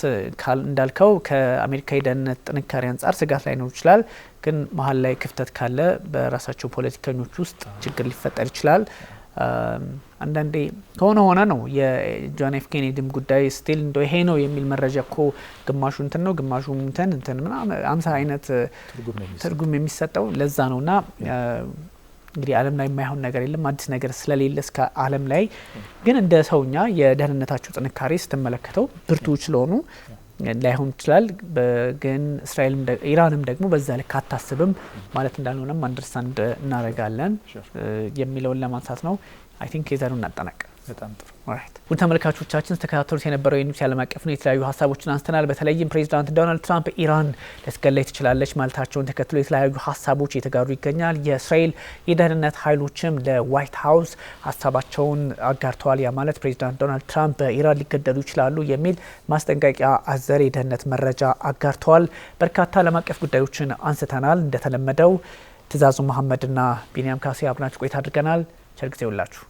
A: እንዳልከው ከአሜሪካ የደህንነት ጥንካሬ አንጻር ስጋት ላይ ነው ይችላል። ግን መሀል ላይ ክፍተት ካለ በራሳቸው ፖለቲከኞች ውስጥ ችግር ሊፈጠር ይችላል። አንዳንዴ ሆነ ነው የጆን ኤፍ ኬኔዲም ጉዳይ ስቲል እንደ ይሄ ነው የሚል መረጃ እኮ ግማሹ እንትን ነው ግማሹ እንትን ምናምን 50 አይነት ትርጉም የሚሰጠው ለዛ ነውና እንግዲህ ዓለም ላይ የማይሆን ነገር የለም አዲስ ነገር ስለሌለ እስከ ዓለም ላይ ግን እንደ ሰውኛ የደህንነታቸው ጥንካሬ ስትመለከተው ብርቱዎች ስለሆኑ ላይሆን ይችላል። ግን እስራኤልም ኢራንም ደግሞ በዛ ልክ አታስብም ማለት እንዳልሆነም አንደርስታንድ እናደርጋለን የሚለውን ለማንሳት ነው። አይ ቲንክ የዛሬውን እናጠናቅ።
B: በጣም ጥሩ።
A: ውድ ተመልካቾቻችን ተከታተሉት የነበረው የኒውስ ዓለም አቀፍ ነው። የተለያዩ ሀሳቦችን አንስተናል። በተለይም ፕሬዚዳንት ዶናልድ ትራምፕ ኢራን ልትገለይ ትችላለች ማለታቸውን ተከትሎ የተለያዩ ሀሳቦች እየተጋሩ ይገኛል። የእስራኤል የደህንነት ኃይሎችም ለዋይት ሀውስ ሀሳባቸውን አጋርተዋል። ያ ማለት ፕሬዚዳንት ዶናልድ ትራምፕ በኢራን ሊገደሉ ይችላሉ የሚል ማስጠንቀቂያ አዘል የደህንነት መረጃ አጋርተዋል። በርካታ ዓለም አቀፍ ጉዳዮችን አንስተናል። እንደተለመደው ትእዛዙ መሐመድና ቢኒያም ካሴ አብራችሁ ቆይታ አድርገናል። ቸር ጊዜ ይሁንላችሁ።